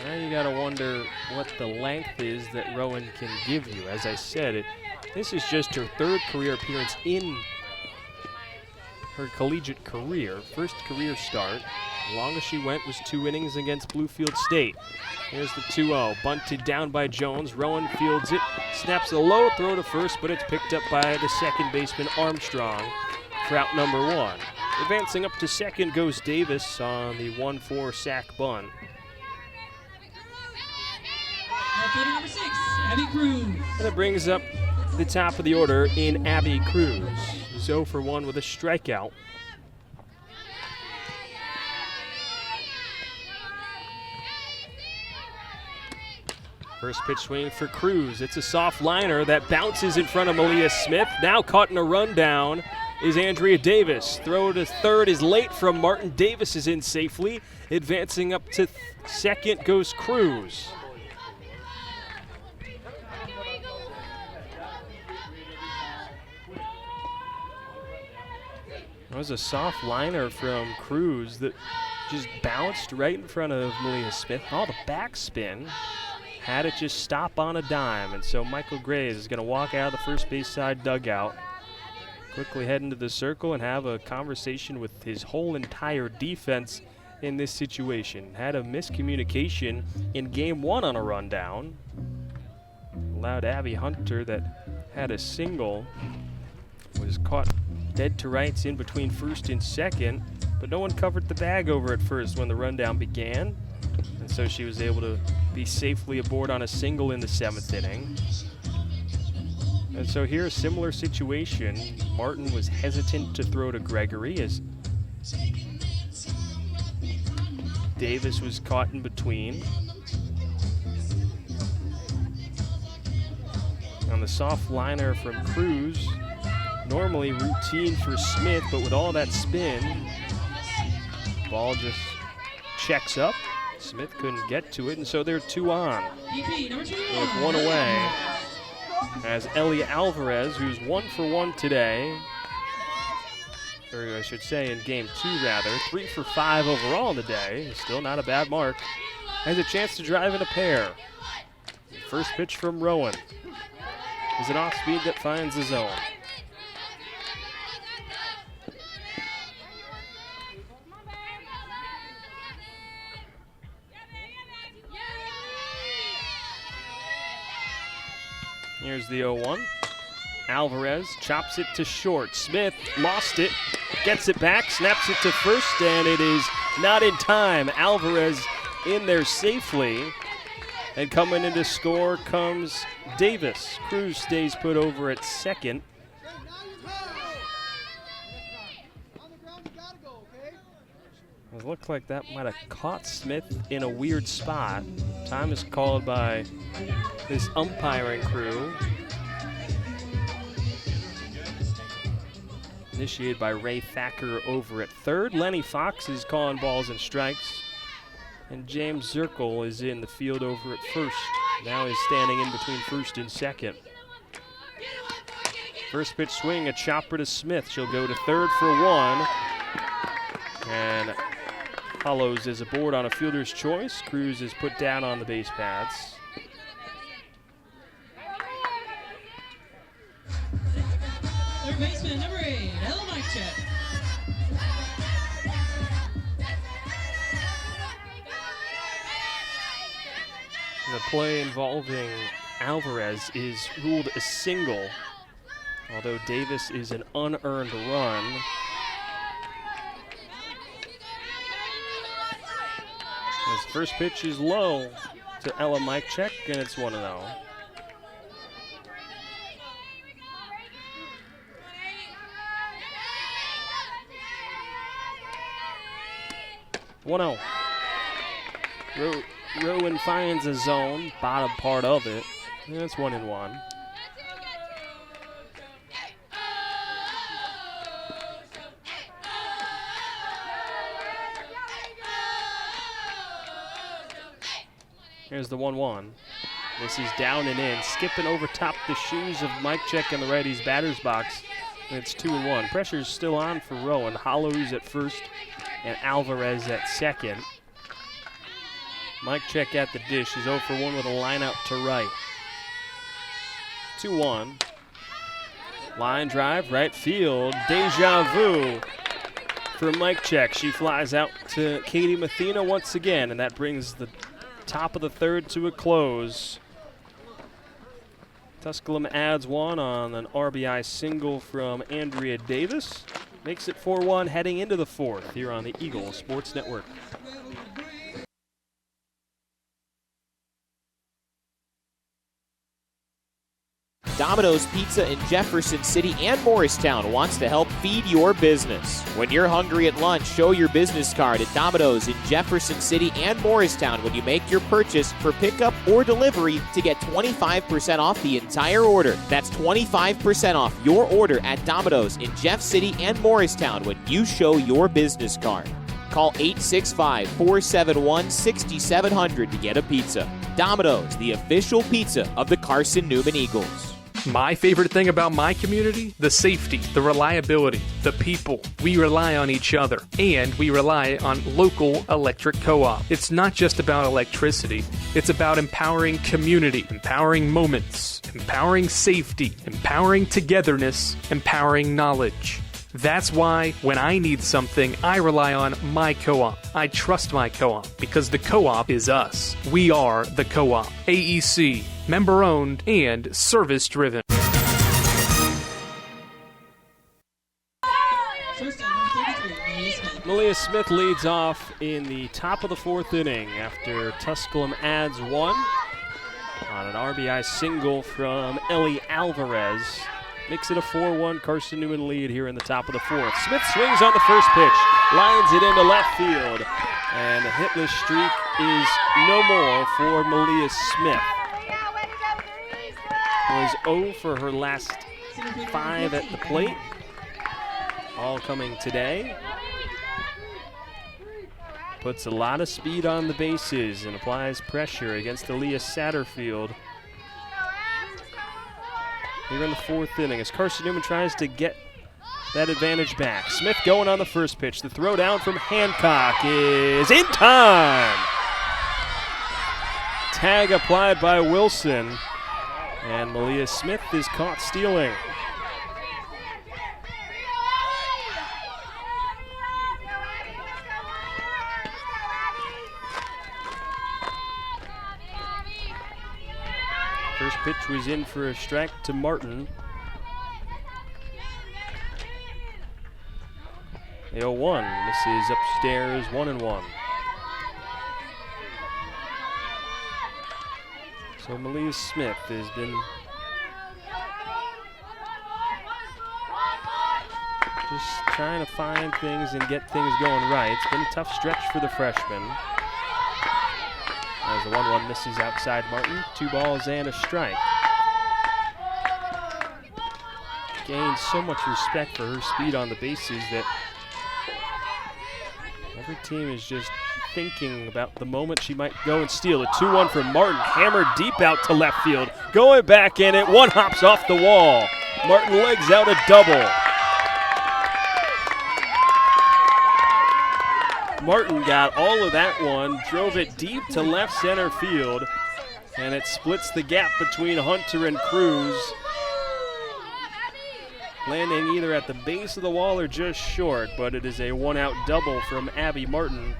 Now you gotta wonder what the length is that Rowan can give you. As I said, this is just her 3rd career appearance in her collegiate career. First career start. The longest she went was 2 innings against Bluefield State. Here's the 2-0, bunted down by Jones. Rowan fields it, snaps a low throw to first, but it's picked up by the second baseman Armstrong for out number 1. Advancing up to second goes Davis on the 1-4 sack bunt. Number 6, Abby Cruz. And it brings up the top of the order in Abby Cruz. 0 for 1 with a strikeout. First pitch swing for Cruz. It's a soft liner that bounces in front of Malia Smith. Now caught in a rundown is Andrea Davis. Throw to third is late from Martin. Davis is in safely. Advancing up to second goes Cruz. That was a soft liner from Cruz that just bounced right in front of Malia Smith. Oh, the backspin had it just stop on a dime. And so Michael Graves is going to walk out of the first base side dugout, quickly head into the circle and have a conversation with his whole entire defense in this situation. Had a miscommunication in game one on a rundown. Allowed Abby Hunter, that had a single, was caught dead to rights in between first and second, but no one covered the bag over at first when the rundown began, and so she was able to be safely aboard on a single in the 7th inning. And so here, a similar situation. Martin was hesitant to throw to Gregory as Davis was caught in between. On the soft liner from Cruz, normally routine for Smith, but with all that spin, ball just checks up. Smith couldn't get to it, and so they're 2 on. With 1 away, as Ellie Alvarez, who's 1 for 1 today, or I should say in game 2 rather, 3 for 5 overall in the day, still not a bad mark, has a chance to drive in a pair. First pitch from Rowan is an off-speed that finds the zone. Here's the 0-1. Alvarez chops it to short. Smith lost it, gets it back, snaps it to first, and it is not in time. Alvarez in there safely. And coming in to score comes Davis. Cruz stays put over at second. It looked like that might have caught Smith in a weird spot. Time is called by this umpiring crew. Initiated by Ray Thacker over at third. Lenny Fox is calling balls and strikes. And James Zirkle is in the field over at first. Now he's standing in between first and second. First pitch swing, a chopper to Smith. She'll go to third for 1. And Hollows is aboard on a fielder's choice. Cruz is put down on the base paths. Third baseman, number 8, Ella Mikecheck. The play involving Alvarez is ruled a single, although Davis is an unearned run. His first pitch is low to Ella Mikecheck, and it's 1-0. Rowan finds a zone, bottom part of it, and it's 1-1. Here's the 1-1. This is down and in, skipping over top the shoes of Mikecheck in the righty's batter's box. And it's 2-1. Pressure's still on for Rowan. Hollows at first and Alvarez at second. Mikecheck at the dish is 0 for 1 with a line out to right. 2-1. Line drive, right field. Deja vu for Mikecheck. She flies out to Katie Mathena once again, and that brings the top of the third to a close. Tusculum adds 1 on an RBI single from Andrea Davis. Makes it 4-1 heading into the 4th here on the Eagle Sports Network. Domino's Pizza in Jefferson City and Morristown wants to help feed your business. When you're hungry at lunch, show your business card at Domino's in Jefferson City and Morristown when you make your purchase for pickup or delivery to get 25% off the entire order. That's 25% off your order at Domino's in Jeff City and Morristown when you show your business card. Call 865-471-6700 to get a pizza. Domino's, the official pizza of the Carson-Newman Eagles. My favorite thing about my community? The safety, the reliability, the people. We rely on each other, and we rely on local electric co-op. It's not just about electricity. It's about empowering community, empowering moments, empowering safety, empowering togetherness, empowering knowledge. That's why when I need something, I rely on my co-op. I trust my co-op because the co-op is us. We are the co-op. AEC, member-owned and service-driven. First on number 33, Malia Smith. Malia Smith leads off in the top of the fourth inning after Tusculum adds one on an RBI single from Ellie Alvarez. Makes it a 4-1 Carson-Newman lead here in the top of the fourth. Smith swings on the first pitch, lines it into left field, and the hitless streak is no more for Malia Smith. Was 0 for her last 5 at the plate, all coming today. Puts a lot of speed on the bases and applies pressure against Aaliyah Satterfield here in the fourth inning as Carson-Newman tries to get that advantage back. Smith going on the first pitch. The throw down from Hancock is in time. Tag applied by Wilson, and Malia Smith is caught stealing. First pitch was in for a strike to Martin. The 0-1 misses upstairs, 1-1. So Malia Smith has been just trying to find things and get things going right. It's been a tough stretch for the freshman. As the 1-1 misses outside Martin, 2 balls and a strike. Gained so much respect for her speed on the bases that every team is just thinking about the moment she might go and steal. A 2-1 from Martin, hammered deep out to left field. Going back in it, one hops off the wall. Martin legs out a double. Martin got all of that one, drove it deep to left center field, and it splits the gap between Hunter and Cruz, landing either at the base of the wall or just short, but it is a one-out double from Abby Martin.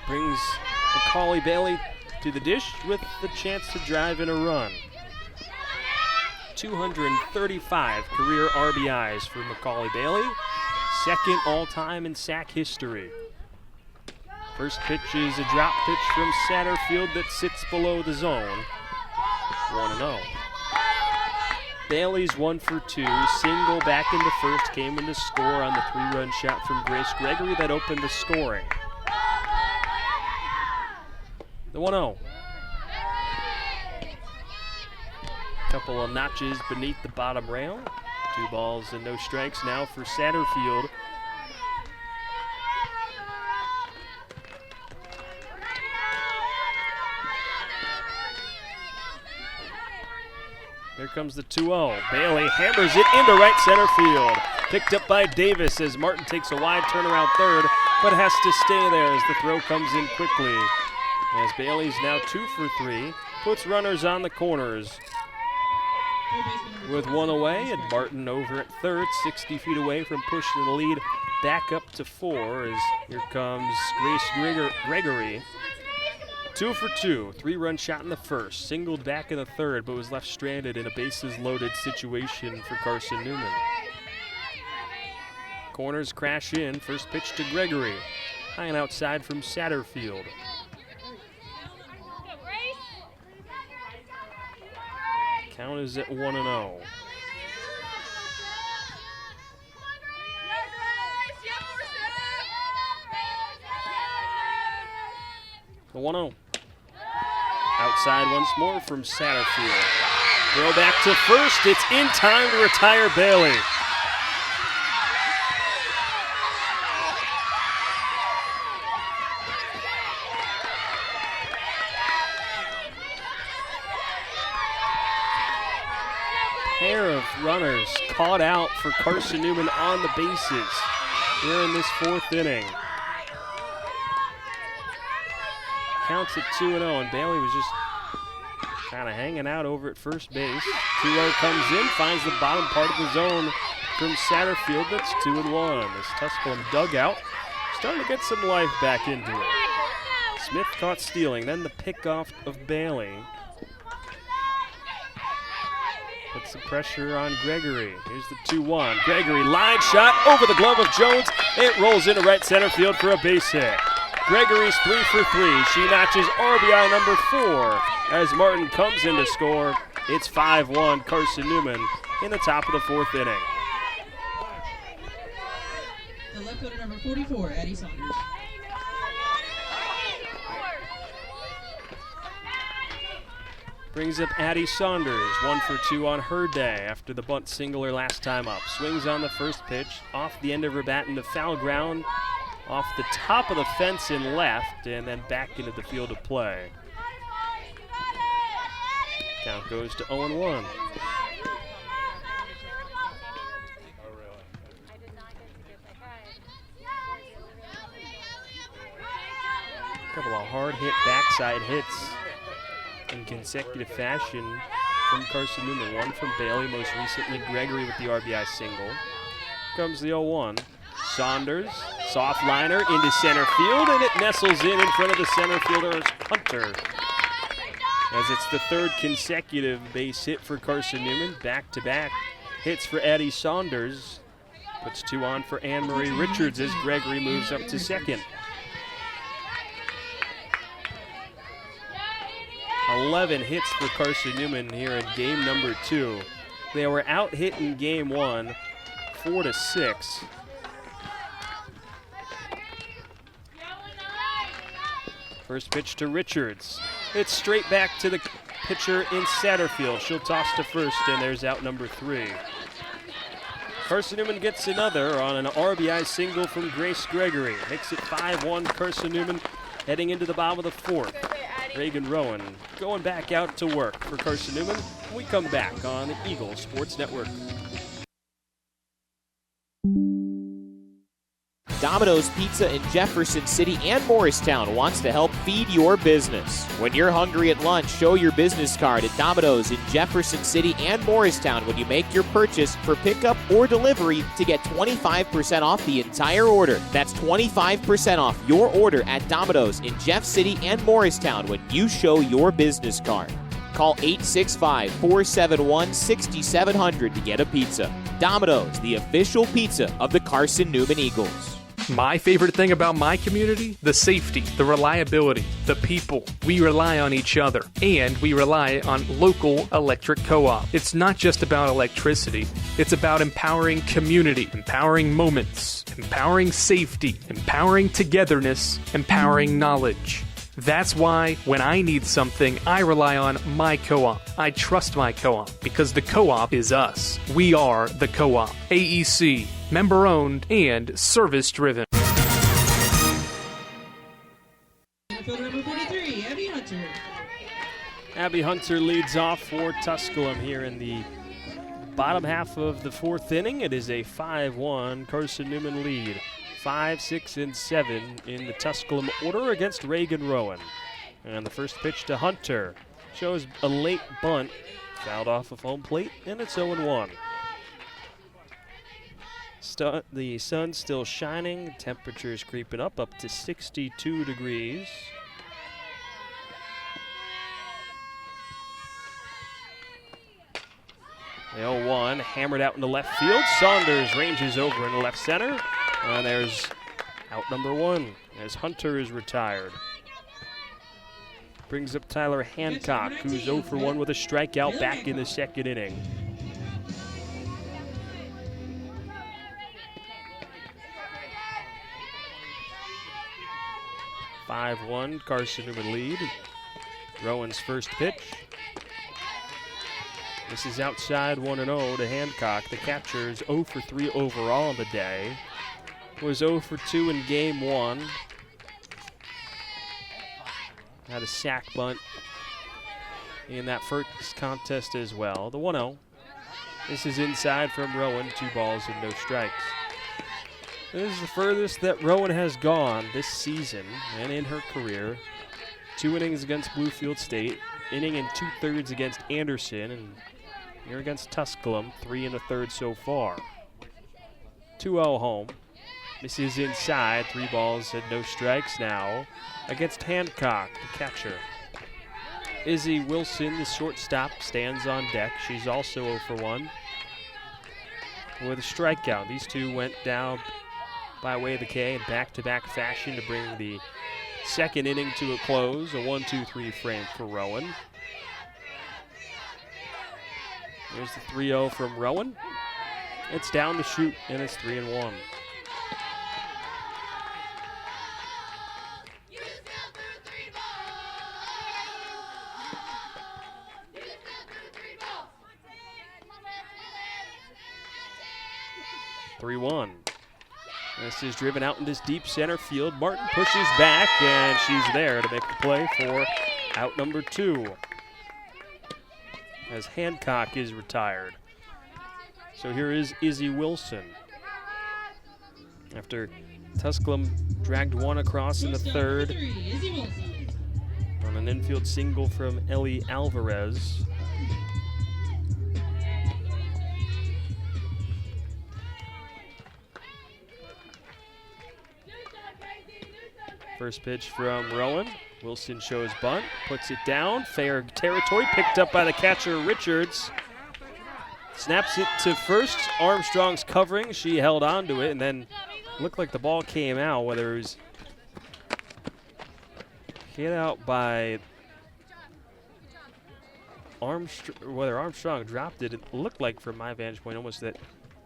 Brings Macaulay Bailey to the dish with the chance to drive in a run. 235 career RBIs for Macaulay Bailey. Second all-time in sack history. First pitch is a drop pitch from Satterfield that sits below the zone. 1-0. Bailey's 1 for 2. Single back into first, came in to score on the 3-run shot from Grace Gregory that opened the scoring. The 1-0. Couple of notches beneath the bottom rail. 2 balls and no strikes now for Satterfield. Here comes the 2-0. Bailey hammers it into right center field. Picked up by Davis as Martin takes a wide turnaround third, but has to stay there as the throw comes in quickly. As Bailey's now 2 for 3, puts runners on the corners. With 1 away, and Martin over at third, 60 feet away from pushing the lead back up to 4 as here comes Grace Gregory. 2 for 2, 3-run shot in the first, singled back in the third, but was left stranded in a bases-loaded situation for Carson-Newman. Corners crash in, first pitch to Gregory, high and outside from Satterfield. Count is at 1-0. The 1-0. Outside once more from Satterfield. Throw back to first. It's in time to retire Bailey. Pair of runners caught out for Carson-Newman on the bases here in this fourth inning. Counts at 2-0, and Bailey was just kind of hanging out over at first base. 2-0 comes in, finds the bottom part of the zone from Satterfield. That's 2-1. This Tusculum dugout starting to get some life back into it. Smith caught stealing, then the pickoff of Bailey. Puts some pressure on Gregory. Here's the 2-1. Gregory, line shot over the glove of Jones. It rolls into right center field for a base hit. Gregory's 3 for 3. She notches RBI number 4 as Martin comes in to score. It's 5-1 Carson-Newman in the top of the fourth inning. The left fielder number 44, Addie Saunders. Brings up Addie Saunders, 1 for 2 on her day after the bunt single her last time up. Swings on the first pitch, off the end of her bat into foul ground, off the top of the fence in left, and then back into the field of play. Count goes to 0-1. A couple of hard-hit backside hits in consecutive fashion from Carson-Newman. One from Bailey, most recently Gregory with the RBI single. Comes the 0-1. Saunders, soft liner into center field, and it nestles in front of the center fielder, Hunter. As it's the third consecutive base hit for Carson-Newman. Back-to-back hits for Addie Saunders. Puts 2 on for Anne-Marie Richards as Gregory moves up to second. 11 hits for Carson-Newman here in game number 2. They were out hit in game 1, 4-6. First pitch to Richards. It's straight back to the pitcher in Satterfield. She'll toss to first, and there's out number 3. Carson-Newman gets another on an RBI single from Grace Gregory. Makes it 5-1 Carson-Newman heading into the bottom of the fourth. Reagan Rowan going back out to work for Carson-Newman. We come back on the Eagle Sports Network. Domino's Pizza in Jefferson City and Morristown wants to help feed your business. When you're hungry at lunch, show your business card at Domino's in Jefferson City and Morristown when you make your purchase for pickup or delivery to get 25% off the entire order. That's 25% off your order at Domino's in Jeff City and Morristown when you show your business card. Call 865-471-6700 to get a pizza. Domino's, the official pizza of the Carson-Newman Eagles. My favorite thing about my community? The safety, the reliability, the people. We rely on each other, and we rely on local electric co-op. It's not just about electricity. It's about empowering community, empowering moments, empowering safety, empowering togetherness, empowering knowledge. That's why when I need something, I rely on my co-op. I trust my co-op because the co-op is us. We are the co-op. AEC, member-owned and service-driven. Fielder number 43, Abby Hunter. Abby Hunter leads off for Tusculum here in the bottom half of the fourth inning. It is a 5-1 Carson-Newman lead. 5, 6, and 7 in the Tusculum order against Reagan Rowan. And the first pitch to Hunter shows a late bunt, fouled off of home plate, and it's 0-1. The sun's still shining, temperatures creeping up to 62 degrees. The 0-1 hammered out into left field. Saunders ranges over into left center. And there's out number 1 as Hunter is retired. brings up Tyler Hancock, who's 0 for 1 with a strikeout back in the second inning. (5-1) Carson-Newman lead. Rowan's first pitch. This is outside 1-0 to Hancock. The catcher's 0 for 3 overall on the day. Was 0 for 2 in game 1. Had a sac bunt in that first contest as well. The 1-0. This is inside from Rowan. 2 balls and no strikes. This is the furthest that Rowan has gone this season and in her career. 2 innings against Bluefield State, inning and 2/3 against Anderson, and here against Tusculum, 3 1/3 so far. 2-0 home. This is inside, 3 balls and no strikes now against Hancock, the catcher. Izzy Wilson, the shortstop, stands on deck. She's also 0 for 1 with a strikeout. These two went down by way of the K in back-to-back fashion to bring the second inning to a close. A 1-2-3 frame for Rowan. Here's the 3-0 from Rowan. It's down the chute, and it's 3-1. This is driven out into deep center field. Martin pushes back, and she's there to make the play for out number 2. As Hancock is retired. So here is Izzy Wilson. After Tusculum dragged one across in the third on an infield single from Ellie Alvarez. First pitch from Rowan. Wilson shows bunt, puts it down. Fair territory, picked up by the catcher, Richards. Snaps it to first. Armstrong's covering. She held on to it, and then looked like the ball came out, whether it was hit out by whether Armstrong dropped it. It looked like, from my vantage point, almost that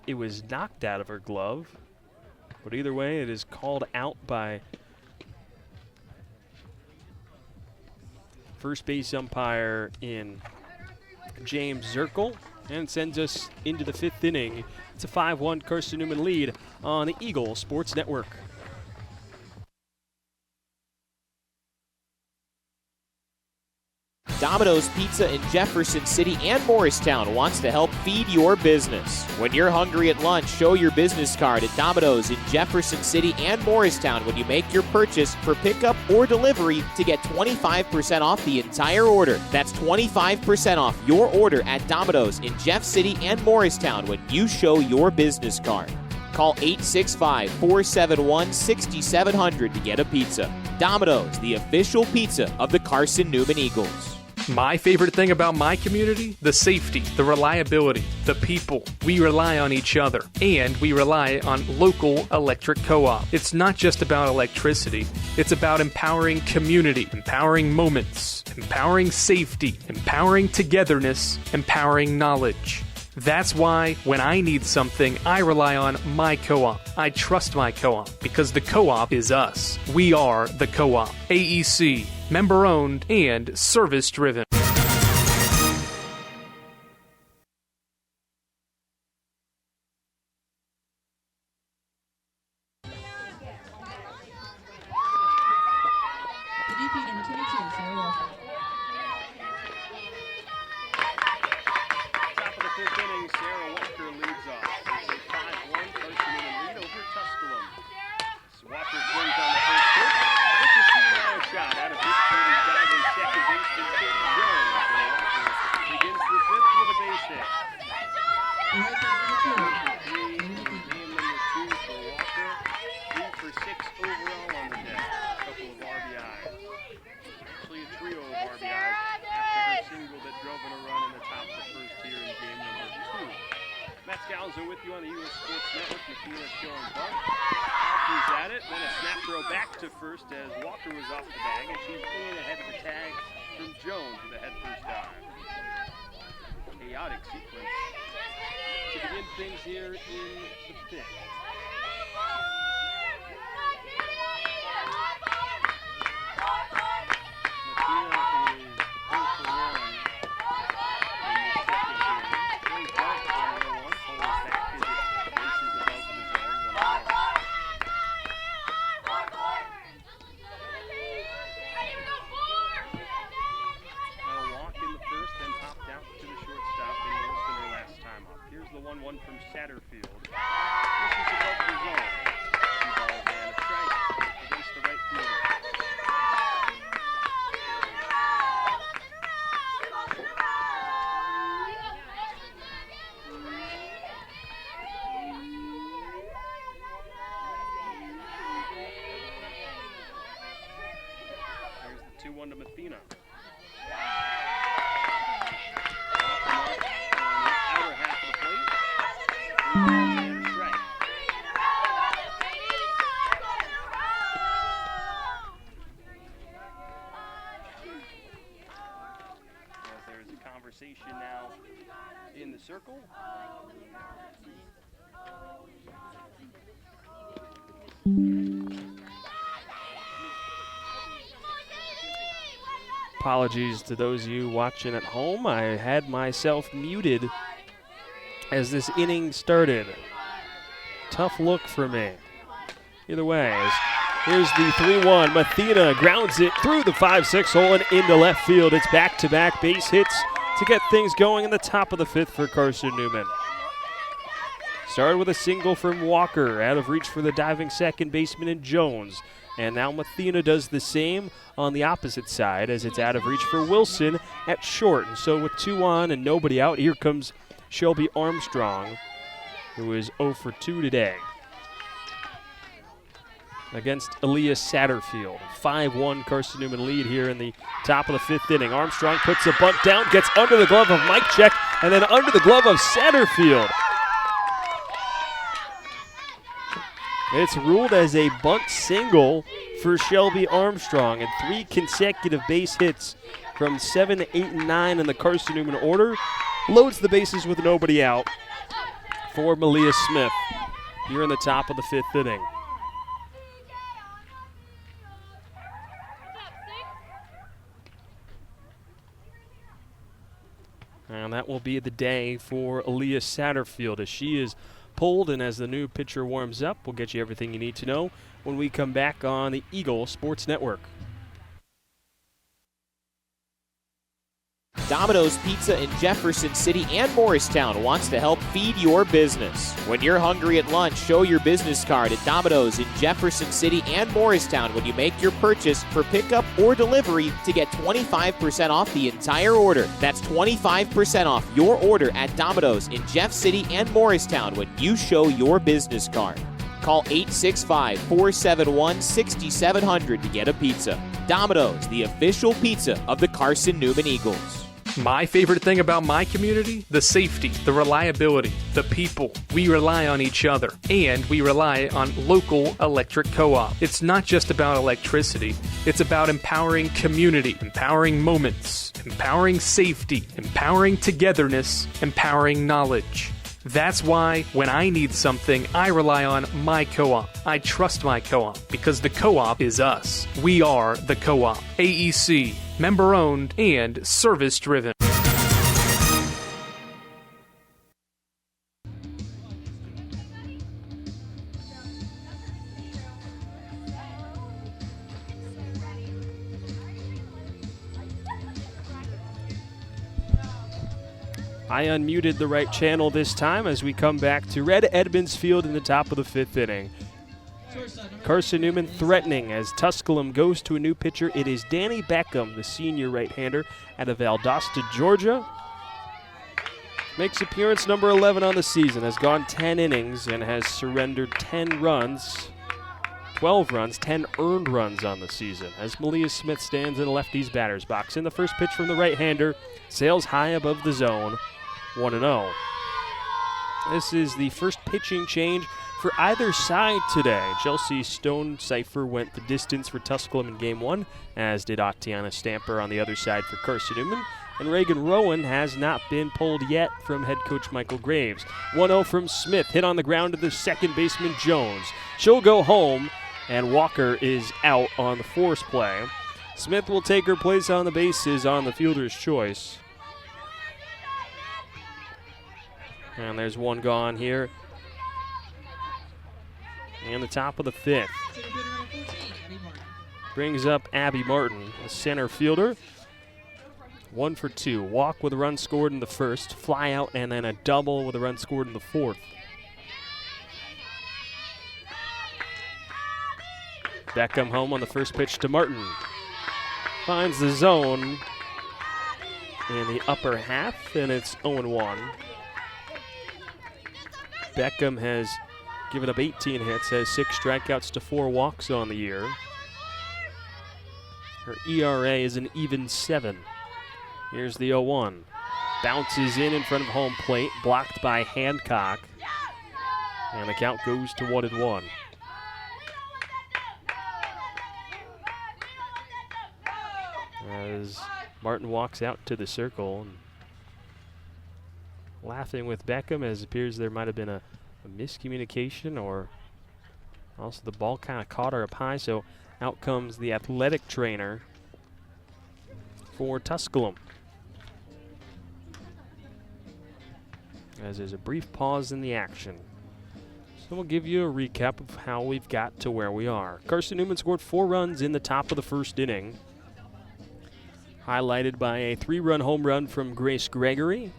it was knocked out of her glove. But either way, it is called out by first base umpire in James Zirkle, and sends us into the 5th inning. It's a 5-1 Carson-Newman lead on the Eagle Sports Network. Domino's Pizza in Jefferson City and Morristown wants to help feed your business. When you're hungry at lunch, show your business card at Domino's in Jefferson City and Morristown when you make your purchase for pickup or delivery to get 25% off the entire order. That's 25% off your order at Domino's in Jeff City and Morristown when you show your business card. Call 865-471-6700 to get a pizza. Domino's, the official pizza of the Carson-Newman Eagles. My favorite thing about my community? The safety, the reliability, the people. We rely on each other, and we rely on local electric co-op. It's not just about electricity. It's about empowering community, empowering moments, empowering safety, empowering togetherness, empowering knowledge. That's why when I need something, I rely on my co-op. I trust my co-op because the co-op is us. We are the co-op. AEC, member-owned and service-driven. DP number 22, Sarah Walker. Top of the 5th inning, Sarah Walker leads off. It's a 5-1 Carson-Newman lead over Tusculum. So Walker swings on the first pitch. It's a two-yard shot out of Victory diving second baseman Katie Jones. And Walker begins the 5th with a base hit. All right, number 3, game number 2 for Walker. 3 for 6 overall on the day. A couple of RBIs. Actually, a trio of RBIs after her single that drove in a run in the top of the first here in game number 2. Matt Scalzo with you on the U.S. Sports Network. McKeon showing bunt. Alfie's at it. Then a snap throw back to first as Walker was off the bag, and she's in ahead of the tag from Jones with a head first dive. Chaotic sequence to begin things here in the fifth. From Satterfield. This is above the zone. Two balls and a strike against the right fielder. There's the 2-1 to Mathena. Now in the circle. Apologies to those of you watching at home. I had myself muted as this inning started. Tough look for me. Either way, here's the 3-1. Mathena grounds it through the 5-6 hole and into left field. It's back-to-back base hits to get things going in the top of the fifth for Carson-Newman. Started with a single from Walker, out of reach for the diving second baseman in Jones. And now Mathena does the same on the opposite side as it's out of reach for Wilson at short. And so with 2 on and nobody out, here comes Shelby Armstrong, who is 0 for 2 today against Elias Satterfield. 5-1 Carson-Newman lead here in the top of the fifth inning. Armstrong puts a bunt down, gets under the glove of Mike Check, and then under the glove of Satterfield. It's ruled as a bunt single for Shelby Armstrong, and 3 consecutive base hits from 7, 8, and 9 in the Carson-Newman order. Loads the bases with nobody out for Malia Smith here in the top of the fifth inning. And that will be the day for Elias Satterfield as she is pulled, and as the new pitcher warms up, we'll get you everything you need to know when we come back on the Eagle Sports Network. Domino's Pizza in Jefferson City and Morristown wants to help feed your business. When you're hungry at lunch, show your business card at Domino's in Jefferson City and Morristown when you make your purchase for pickup or delivery to get 25% off the entire order. That's 25% off your order at Domino's in Jeff City and Morristown when you show your business card. Call 865-471-6700 to get a pizza. Domino's, the official pizza of the Carson-Newman Eagles. My favorite thing about my community? The safety, the reliability, the people. We rely on each other, and we rely on local electric co-op. It's not just about electricity. It's about empowering community, empowering moments, empowering safety, empowering togetherness, empowering knowledge. That's why when I need something, I rely on my co-op. I trust my co-op because the co-op is us. We are the co-op. AEC, member-owned and service-driven. I unmuted the right channel this time as we come back to Red Edmonds Field in the top of the fifth inning. Carson-Newman threatening as Tusculum goes to a new pitcher. It is Danny Beckham, the senior right-hander out of Valdosta, Georgia. Makes appearance number 11 on the season, has gone 10 innings and has surrendered 10 runs, 12 runs, 10 earned runs on the season. As Malia Smith stands in the lefty's batter's box. In the first pitch from the right-hander, sails high above the zone, 1-0. This is the first pitching change for either side today. Chelsea Stone-Cipher went the distance for Tusculum in Game 1, as did Octiana Stamper on the other side for Carson-Newman. And Reagan Rowan has not been pulled yet from head coach Michael Graves. 1-0 from Smith, hit on the ground to the second baseman Jones. She'll go home, and Walker is out on the force play. Smith will take her place on the bases on the fielder's choice. And there's one gone here. And the top of the 5th. Brings up Abby Martin, the center fielder. 1 for 2. Walk with a run scored in the first, fly out, and then a double with a run scored in the 4th. Beckham home on the first pitch to Martin. Finds the zone in the upper half, and it's 0-1. Beckham has given up 18 hits, has 6 strikeouts to 4 walks on the year. Her ERA is an even 7. Here's the 0-1. Bounces in front of home plate, blocked by Hancock. And the count goes to 1-1. As Martin walks out to the circle, and laughing with Beckham, as it appears there might have been a miscommunication, or also the ball kind of caught her up high, so out comes the athletic trainer for Tusculum. As there's a brief pause in the action. So we'll give you a recap of how we've got to where we are. Carson-Newman scored 4 runs in the top of the first inning, highlighted by a 3-run home run from Grace Gregory,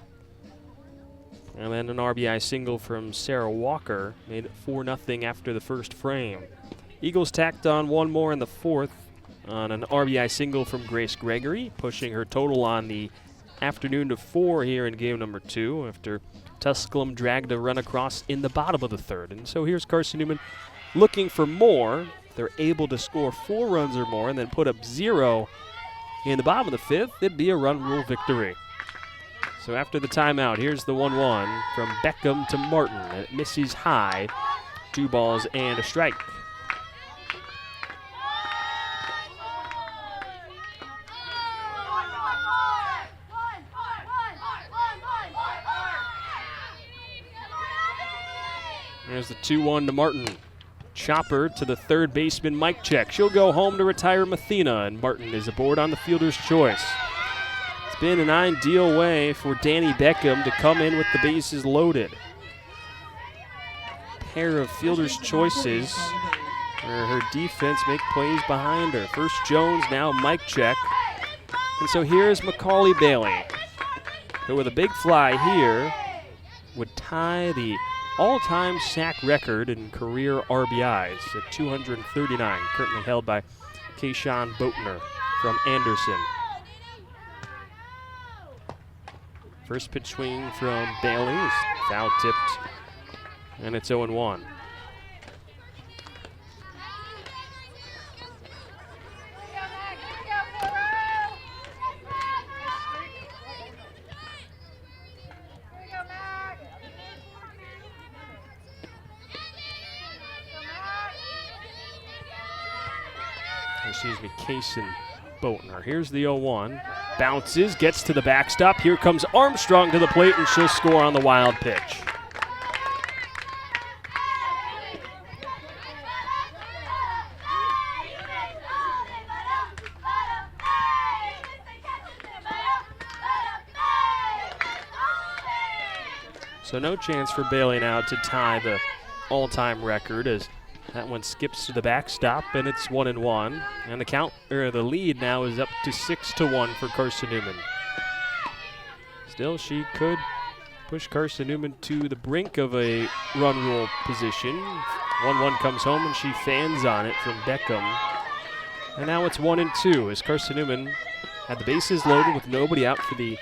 and then an RBI single from Sarah Walker made it 4-0 after the first frame. Eagles tacked on 1 more in the 4th on an RBI single from Grace Gregory, pushing her total on the afternoon to 4 here in game number 2 after Tusculum dragged a run across in the bottom of the 3rd. And so here's Carson-Newman looking for more. They're able to score 4 runs or more and then put up 0 in the bottom of the 5th. It'd be a run rule victory. So after the timeout, here's the 1-1 from Beckham to Martin. And it misses high. 2 balls and a strike. There's the 2-1 to Martin. Chopper to the third baseman, Mike Check. She'll go home to retire Mathena, and Martin is aboard on the fielder's choice. It's been an ideal way for Danny Beckham to come in with the bases loaded. Pair of fielder's choices where her defense make plays behind her. First Jones, now Mike Check. And so here's Macaulay Bailey, who with a big fly here would tie the all-time sack record in career RBIs at 239, currently held by Kayshawn Boatner from Anderson. First pitch swing from Bailey is foul-tipped, and it's 0-1. Kason Boatner. Here's the 0-1. Bounces, gets to the backstop. Here comes Armstrong to the plate, and she'll score on the wild pitch. So no chance for Bailey now to tie the all-time record, as that one skips to the backstop, and it's 1-1. And the lead now is up to 6-1 for Carson-Newman. Still, she could push Carson-Newman to the brink of a run rule position. 1-1 comes home, and she fans on it from Beckham. And now it's 1-2 as Carson-Newman had the bases loaded with nobody out for the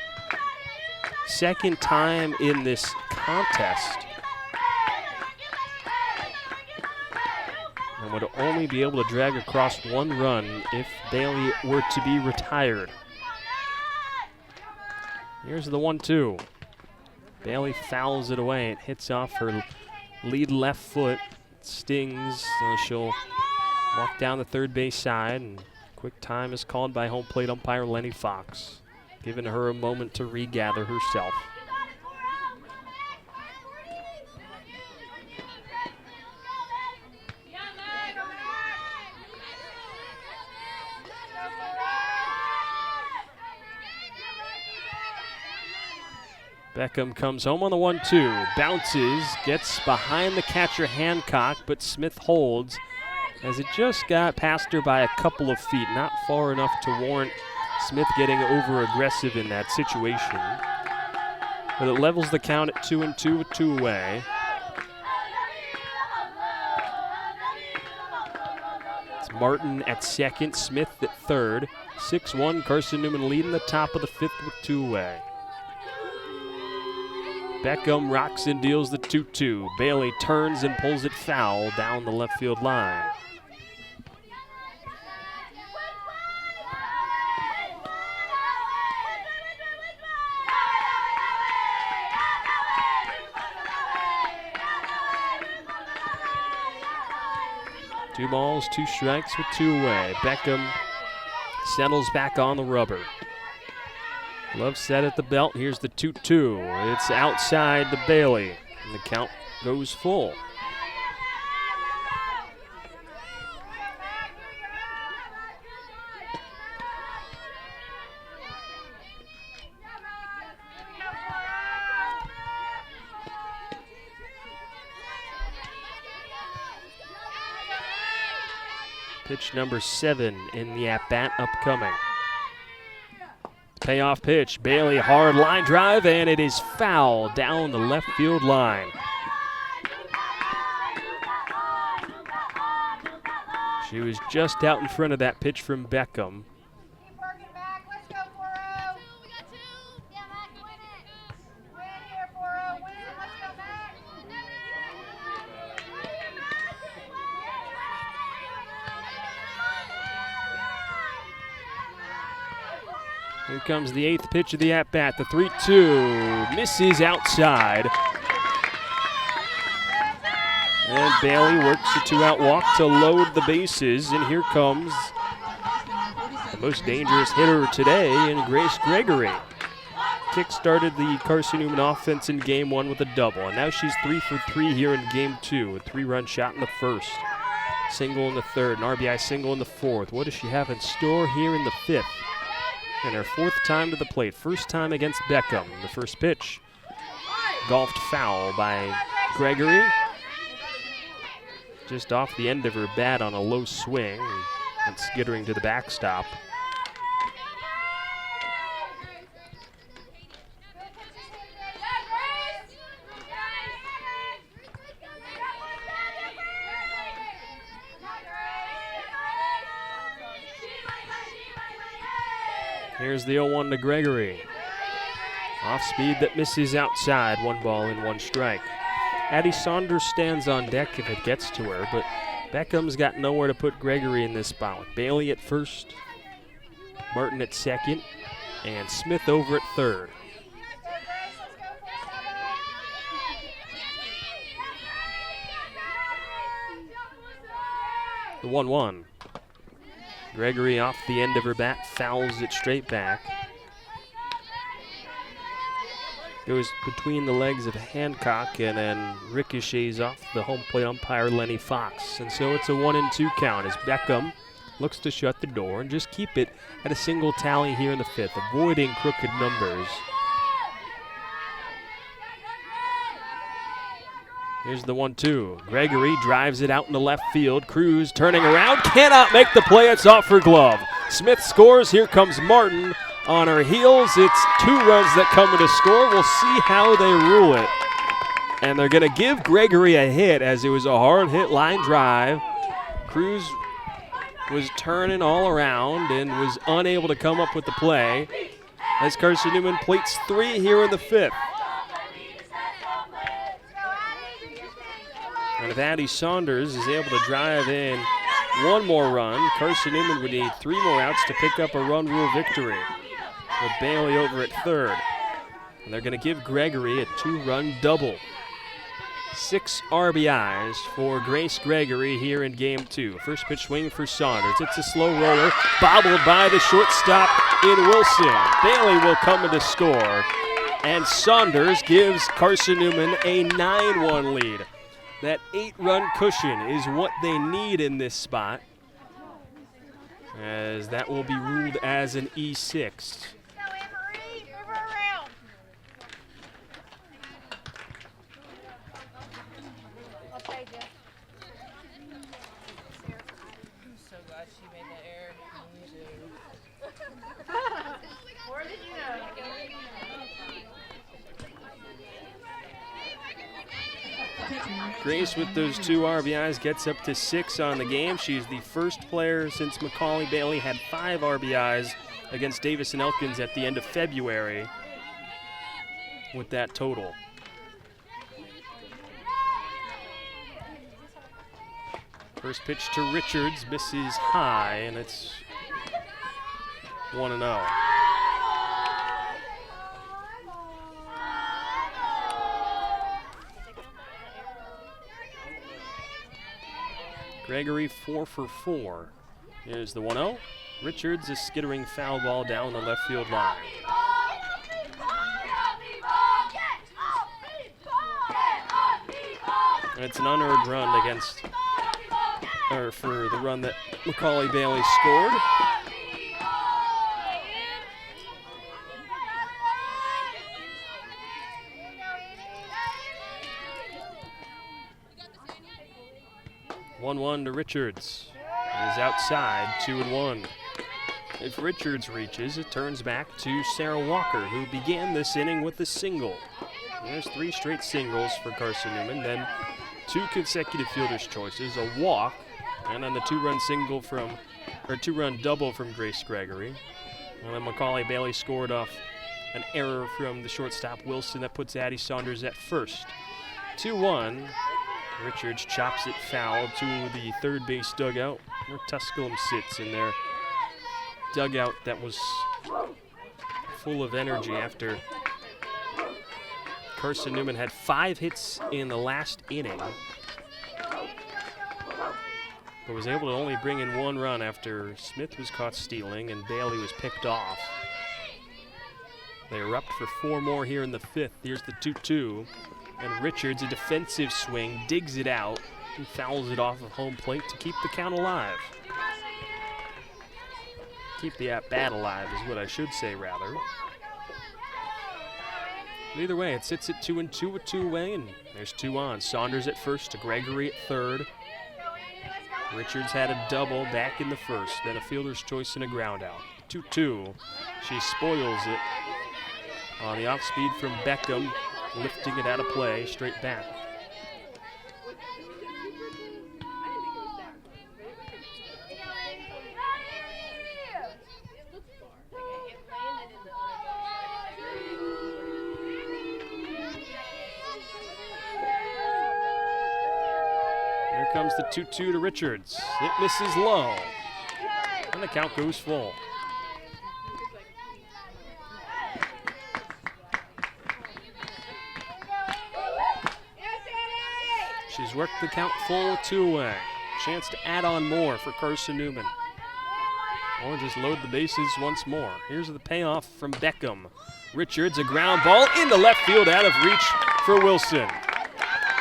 second time in this contest. And would only be able to drag across 1 run if Bailey were to be retired. Here's the 1-2. Bailey fouls it away. It hits off her Lead left foot. Stings. So she'll walk down the third base side, and quick time is called by home plate umpire Lenny Fox, giving her a moment to regather herself. Beckham comes home on the 1-2, bounces, gets behind the catcher Hancock, but Smith holds as it just got past her by a couple of feet, not far enough to warrant Smith getting over aggressive in that situation. But it levels the count at 2-2 with 2 away. It's Martin at second, Smith at third. 6-1, Carson-Newman leading the top of the 5th with 2 away. Beckham rocks and deals the 2-2. Bailey turns and pulls it foul down the left field line. Two balls, 2 strikes with 2 away. Beckham settles back on the rubber. Glove set at the belt. Here's the 2-2. It's outside to Bailey, and the count goes full. Pitch number 7 in the at-bat upcoming. Payoff pitch, Bailey hard line drive, and it is foul down the left field line. She was just out in front of that pitch from Beckham. Keep working back. Let's go, 4-0. We got 2. Yeah, Mac, win it. Win here, 4-0. Win. Let's go, Mac. Here comes the 8th pitch of the at-bat, the 3-2. Misses outside. And Bailey works a 2-out walk to load the bases, and here comes the most dangerous hitter today in Grace Gregory. Kick-started the Carson-Newman offense in Game 1 with a double, and now she's 3 for 3 here in Game 2. A 3-run shot in the first, single in the third, an RBI single in the fourth. What does she have in store here in the 5th? And her 4th time to the plate, first time against Beckham. The first pitch, golfed foul by Gregory. Just off the end of her bat on a low swing and skittering to the backstop. Here's the 0-1 to Gregory. Off speed that misses outside. 1 ball and 1 strike. Addie Saunders stands on deck if it gets to her, but Beckham's got nowhere to put Gregory in this spot. Bailey at first, Martin at second, and Smith over at third. The 1-1. Gregory off the end of her bat, fouls it straight back. Goes between the legs of Hancock and then ricochets off the home plate umpire Lenny Fox. And so it's a 1-2 count as Beckham looks to shut the door and just keep it at a single tally here in the 5th, avoiding crooked numbers. Here's the 1-2. Gregory drives it out into left field. Cruz turning around, cannot make the play. It's off her glove. Smith scores. Here comes Martin on her heels. It's 2 runs that come to score. We'll see how they rule it. And they're going to give Gregory a hit as it was a hard hit line drive. Cruz was turning all around and was unable to come up with the play as Carson-Newman plates 3 here in the 5th. And if Addie Saunders is able to drive in 1 more run, Carson-Newman would need 3 more outs to pick up a run rule victory with Bailey over at third. And they're going to give Gregory a 2-run double. 6 RBIs for Grace Gregory here in game 2. First pitch swing for Saunders. It's a slow roller, bobbled by the shortstop in Wilson. Bailey will come in to score, and Saunders gives Carson-Newman a 9-1 lead. That 8-run cushion is what they need in this spot, as that will be ruled as an E6. Grace with those 2 RBIs gets up to 6 on the game. She's the first player since Macaulay Bailey had 5 RBIs against Davis and Elkins at the end of February with that total. First pitch to Richards, misses high, and it's 1-0. Gregory 4 for 4. Here's the 1-0. Richards, a skittering foul ball down the left field line. And it's an unearned run against, or for the run that Macaulay Bailey scored. One to Richards. He's outside, 2-1. If Richards reaches, it turns back to Sarah Walker, who began this inning with a single. There's 3 straight singles for Carson-Newman, then 2 consecutive fielder's choices, a walk, and then the 2-run single from, or 2-run double from Grace Gregory. And then Macaulay Bailey scored off an error from the shortstop Wilson that puts Addie Saunders at first. 2-1. Richards chops it foul to the third base dugout where Tusculum sits in their dugout that was full of energy after Carson-Newman had 5 hits in the last inning, but was able to only bring in 1 run after Smith was caught stealing and Bailey was picked off. They erupt for 4 more here in the 5th. Here's the 2-2. And Richards, a defensive swing, digs it out and fouls it off of home plate to keep the count alive. Keep the at-bat alive is what I should say, rather. Either way, it sits at 2-2 with 2 away, and there's 2 on. Saunders at first to Gregory at third. Richards had a double back in the first, then a fielder's choice and a ground out. 2-2. She spoils it on the off-speed from Beckham, lifting it out of play, straight back. Here comes the 2-2 to Richards. It misses low, and the count goes full. She's worked the count full with 2 away. Chance to add on more for Carson-Newman, or just load the bases once more. Here's the payoff from Beckham. Richards, a ground ball into left field, out of reach for Wilson.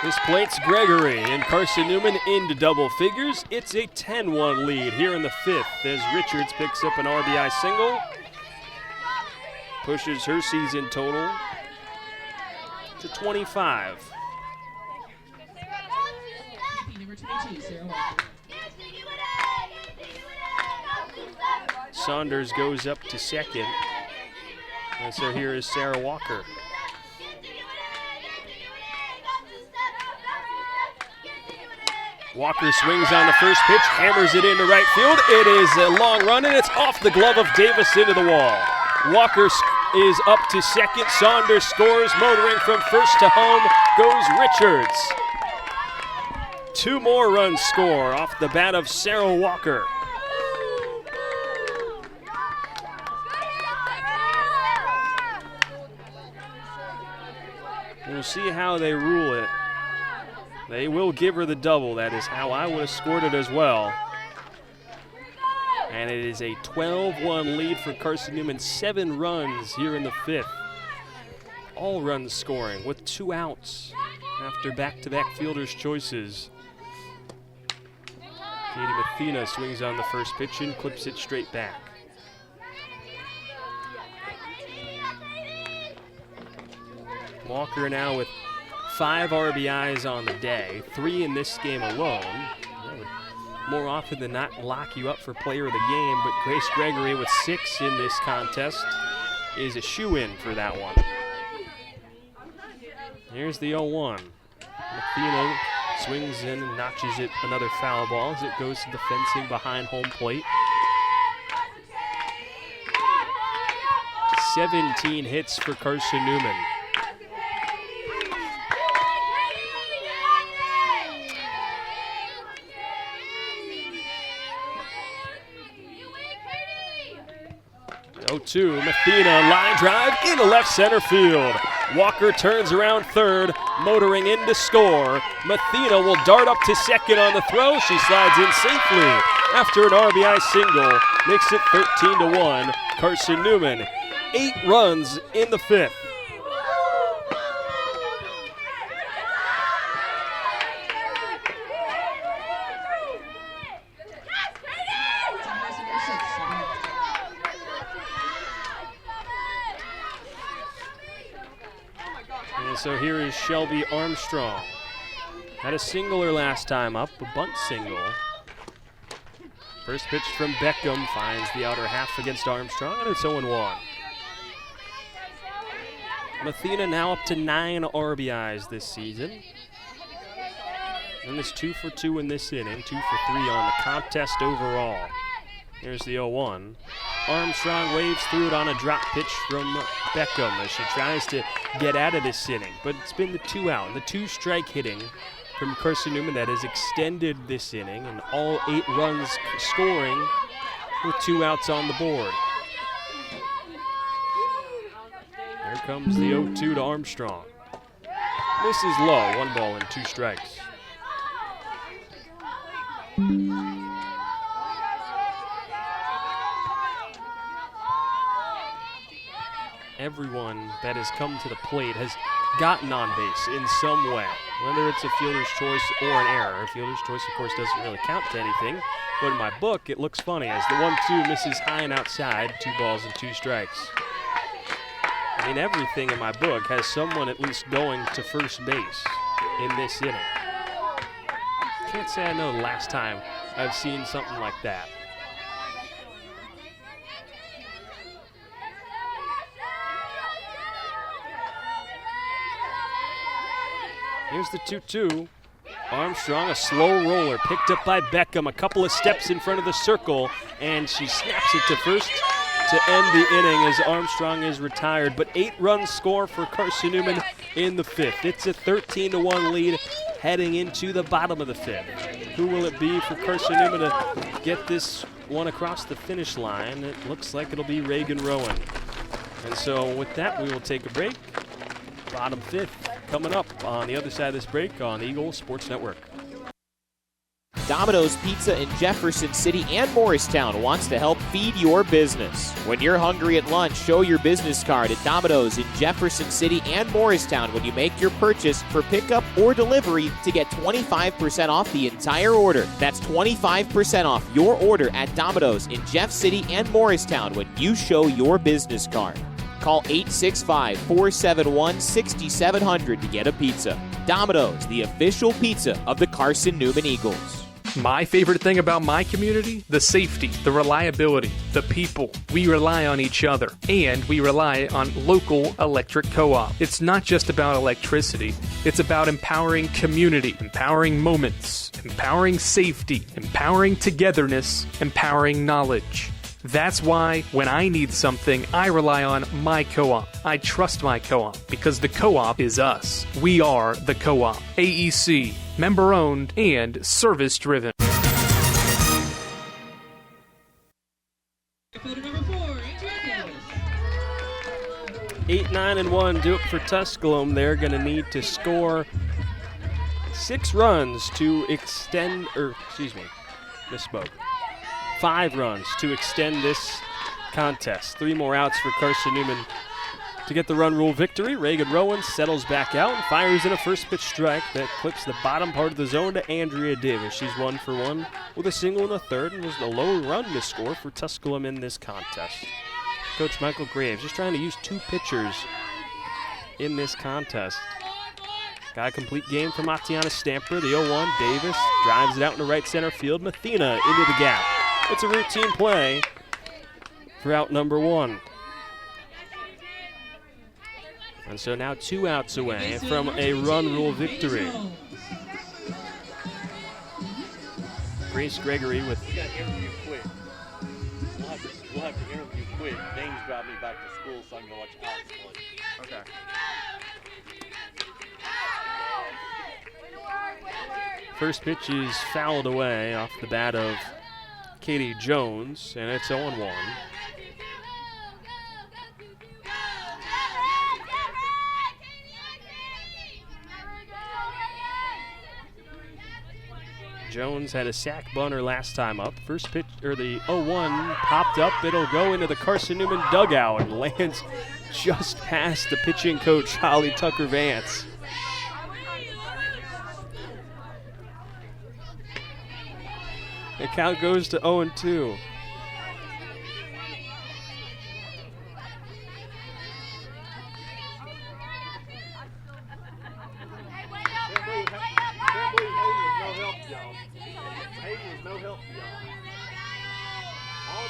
This plates Gregory and Carson-Newman into double figures. It's a 10-1 lead here in the 5th as Richards picks up an RBI single. Pushes her season total to 25. Saunders goes up to second. And so here is Sarah Walker. Walker swings on the first pitch, hammers it into right field. It is a long run, and it's off the glove of Davis into the wall. Walker is up to second. Saunders scores. Motoring from first to home goes Richards. 2 more runs score off the bat of Sarah Walker. We'll see how they rule it. They will give her the double. That is how I would have scored it as well. And it is a 12-1 lead for Carson-Newman. 7 runs here in the 5th. All runs scoring with 2 outs after back-to-back fielders' choices. Katie Mathena swings on the first pitch and clips it straight back. Walker now with 5 RBIs on the day, 3 in this game alone. That would more often than not lock you up for player of the game, but Grace Gregory with 6 in this contest is a shoo-in for that one. Here's the 0-1. Mathena swings in and notches it another foul ball as it goes to the fencing behind home plate. 17 hits for Carson-Newman. Mathena, line drive into left center field. Walker turns around third, motoring in to score. Mathena will dart up to second on the throw. She slides in safely after an RBI single. Makes it 13-1. Carson-Newman, 8 runs in the 5th. So here is Shelby Armstrong. Had a single her last time up, a bunt single. First pitch from Beckham finds the outer half against Armstrong, and it's 0-1. Mathena now up to 9 RBIs this season. And is 2 for 2 in this inning, 2 for 3 on the contest overall. Here's the 0-1. Armstrong waves through it on a drop pitch from Beckham as she tries to get out of this inning. But it's been the 2 out and the 2-strike hitting from Carson-Newman that has extended this inning, and all 8 runs scoring with 2 outs on the board. There comes the 0-2 to Armstrong. This is low, 1 ball and 2 strikes. Everyone that has come to the plate has gotten on base in some way, whether it's a fielder's choice or an error. Fielder's choice, of course, doesn't really count to anything, but in my book, it looks funny as the 1-2 misses high and outside, 2 balls and 2 strikes. I mean, everything in my book has someone at least going to first base in this inning. Can't say I know the last time I've seen something like that. Here's the 2-2. Armstrong, a slow roller, picked up by Beckham, a couple of steps in front of the circle, and she snaps it to first to end the inning as Armstrong is retired. But 8 runs score for Carson-Newman in the 5th. It's a 13-1 lead heading into the bottom of the 5th. Who will it be for Carson-Newman to get this one across the finish line? It looks like it'll be Reagan Rowan. And so with that, we will take a break. Bottom 5th coming up on the other side of this break on Eagle Sports Network. Domino's Pizza in Jefferson City and Morristown wants to help feed your business. When you're hungry at lunch, show your business card at Domino's in Jefferson City and Morristown when you make your purchase for pickup or delivery to get 25% off the entire order. That's 25% off your order at Domino's in Jeff City and Morristown when you show your business card. Call 865-471-6700 to get a pizza. Domino's, the official pizza of the Carson-Newman Eagles. My favorite thing about my community? The safety, the reliability, the people. We rely on each other, and we rely on local electric co-op. It's not just about electricity. It's about empowering community, empowering moments, empowering safety, empowering togetherness, empowering knowledge. That's why when I need something, I rely on my co-op. I trust my co-op because the co-op is us. We are the co-op. AEC, member-owned and service-driven. Photo number 4, 8, 9, and 1 do it for Tusculum. They're going to need to score 6 runs to extend, misspoke. 5 runs to extend this contest. 3 more outs for Carson-Newman to get the run rule victory. Reagan Rowan settles back out and fires in a first pitch strike that clips the bottom part of the zone to Andrea Davis. She's 1 for 1 with a single in the third and was the low run to score for Tusculum in this contest. Coach Michael Graves just trying to use 2 pitchers in this contest. Got a complete game from Matiana Stamper. The 0-1, Davis drives it out into right center field. Mathena into the gap. It's a routine play for out number 1. And so now 2 outs away from a run rule victory. Grace Gregory with. We got to interview quick. We'll have to interview quick. Dane's driving me back to school so I can go watch Alex play. Okay. First pitch is fouled away off the bat of Katie Jones, and it's 0-1. Jones had a sac bunter last time up. First pitch, or the 0-1 popped up. It'll go into the Carson-Newman dugout and lands just past the pitching coach, Holly Tucker-Vance. The count goes to 0-2.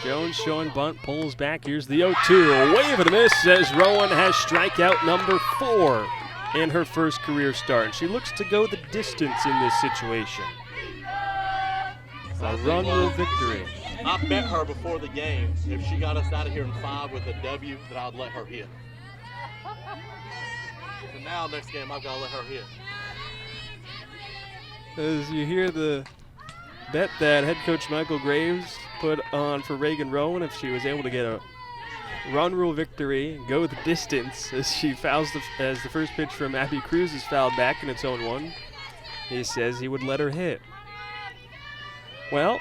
Jones showing bunt, pulls back. Here's the 0-2. A wave and a miss as Rowan has strikeout number 4 in her first career start. She looks to go the distance in this situation. A run rule victory. I bet her before the game if she got us out of here in 5 with a W that I'd let her hit. So now next game I've got to let her hit. As you hear the bet that head coach Michael Graves put on for Reagan Rowan, if she was able to get a run rule victory and go the distance as she fouls as the first pitch from Abby Cruz is fouled back and it's 0-1. He says he would let her hit. Well,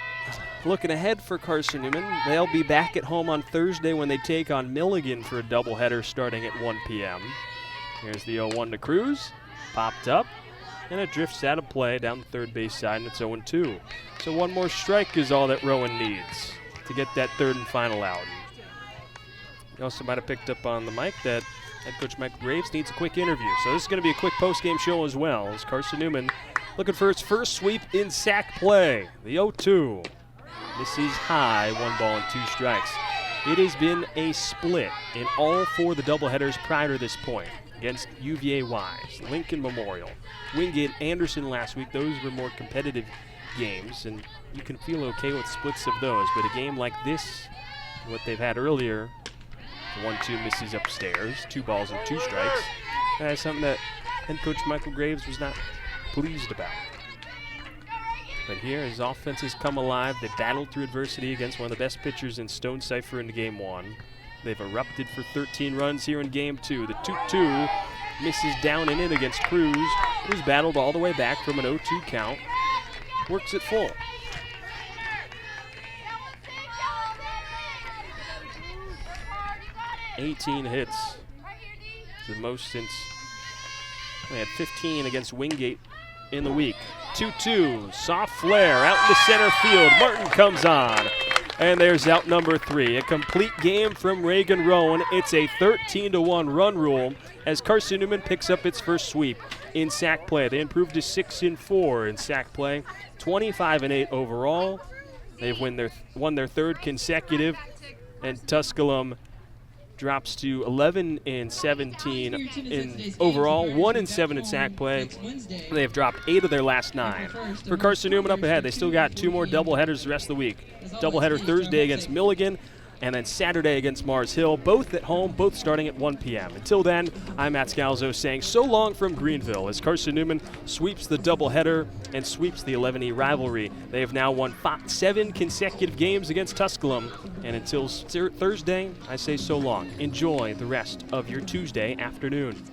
looking ahead for Carson-Newman, they'll be back at home on Thursday when they take on Milligan for a doubleheader starting at 1 p.m. Here's the 0-1 to Cruz, popped up, and it drifts out of play down the third base side, and it's 0-2. So 1 more strike is all that Rowan needs to get that third and final out. You also might have picked up on the mic that head coach Mike Graves needs a quick interview. So this is going to be a quick post-game show as well, as Carson-Newman looking for its first sweep in sack play. The 0-2. Misses high, 1 ball and 2 strikes. It has been a split in all 4 of the doubleheaders prior to this point against UVA Wise, Lincoln Memorial, Wingate, Anderson last week. Those were more competitive games, and you can feel okay with splits of those. But a game like this, what they've had earlier, 1-2 misses upstairs, 2 balls and 2 strikes. That's something that head coach Michael Graves was not pleased about. But here, his offense has come alive. They battled through adversity against one of the best pitchers in Stone Cipher in Game 1. They've erupted for 13 runs here in Game 2. The 2-2 misses down and in against Cruz, who's battled all the way back from an 0-2 count. Works it full. "18 hits. The most since they had 15 against Wingate in the week. 2-2, soft flare out into center field. Martin comes on, and there's out number 3. A complete game from Reagan Rowan. It's a 13-1 run rule as Carson-Newman picks up its first sweep in sack play. They improved to 6-4 in sack play, 25-8 overall. They've won their 3rd consecutive, and Tusculum drops to 11-17 in overall, 1-7 in sack play. They've dropped 8 of their last 9. For Carson-Newman up ahead, they still got 2 more doubleheaders the rest of the week. Doubleheader Thursday against Milligan, and then Saturday against Mars Hill, both at home, both starting at 1 p.m. Until then, I'm Matt Scalzo saying so long from Greenville as Carson-Newman sweeps the doubleheader and sweeps the 11E rivalry. They have now won 7 consecutive games against Tusculum, and until Thursday, I say so long. Enjoy the rest of your Tuesday afternoon.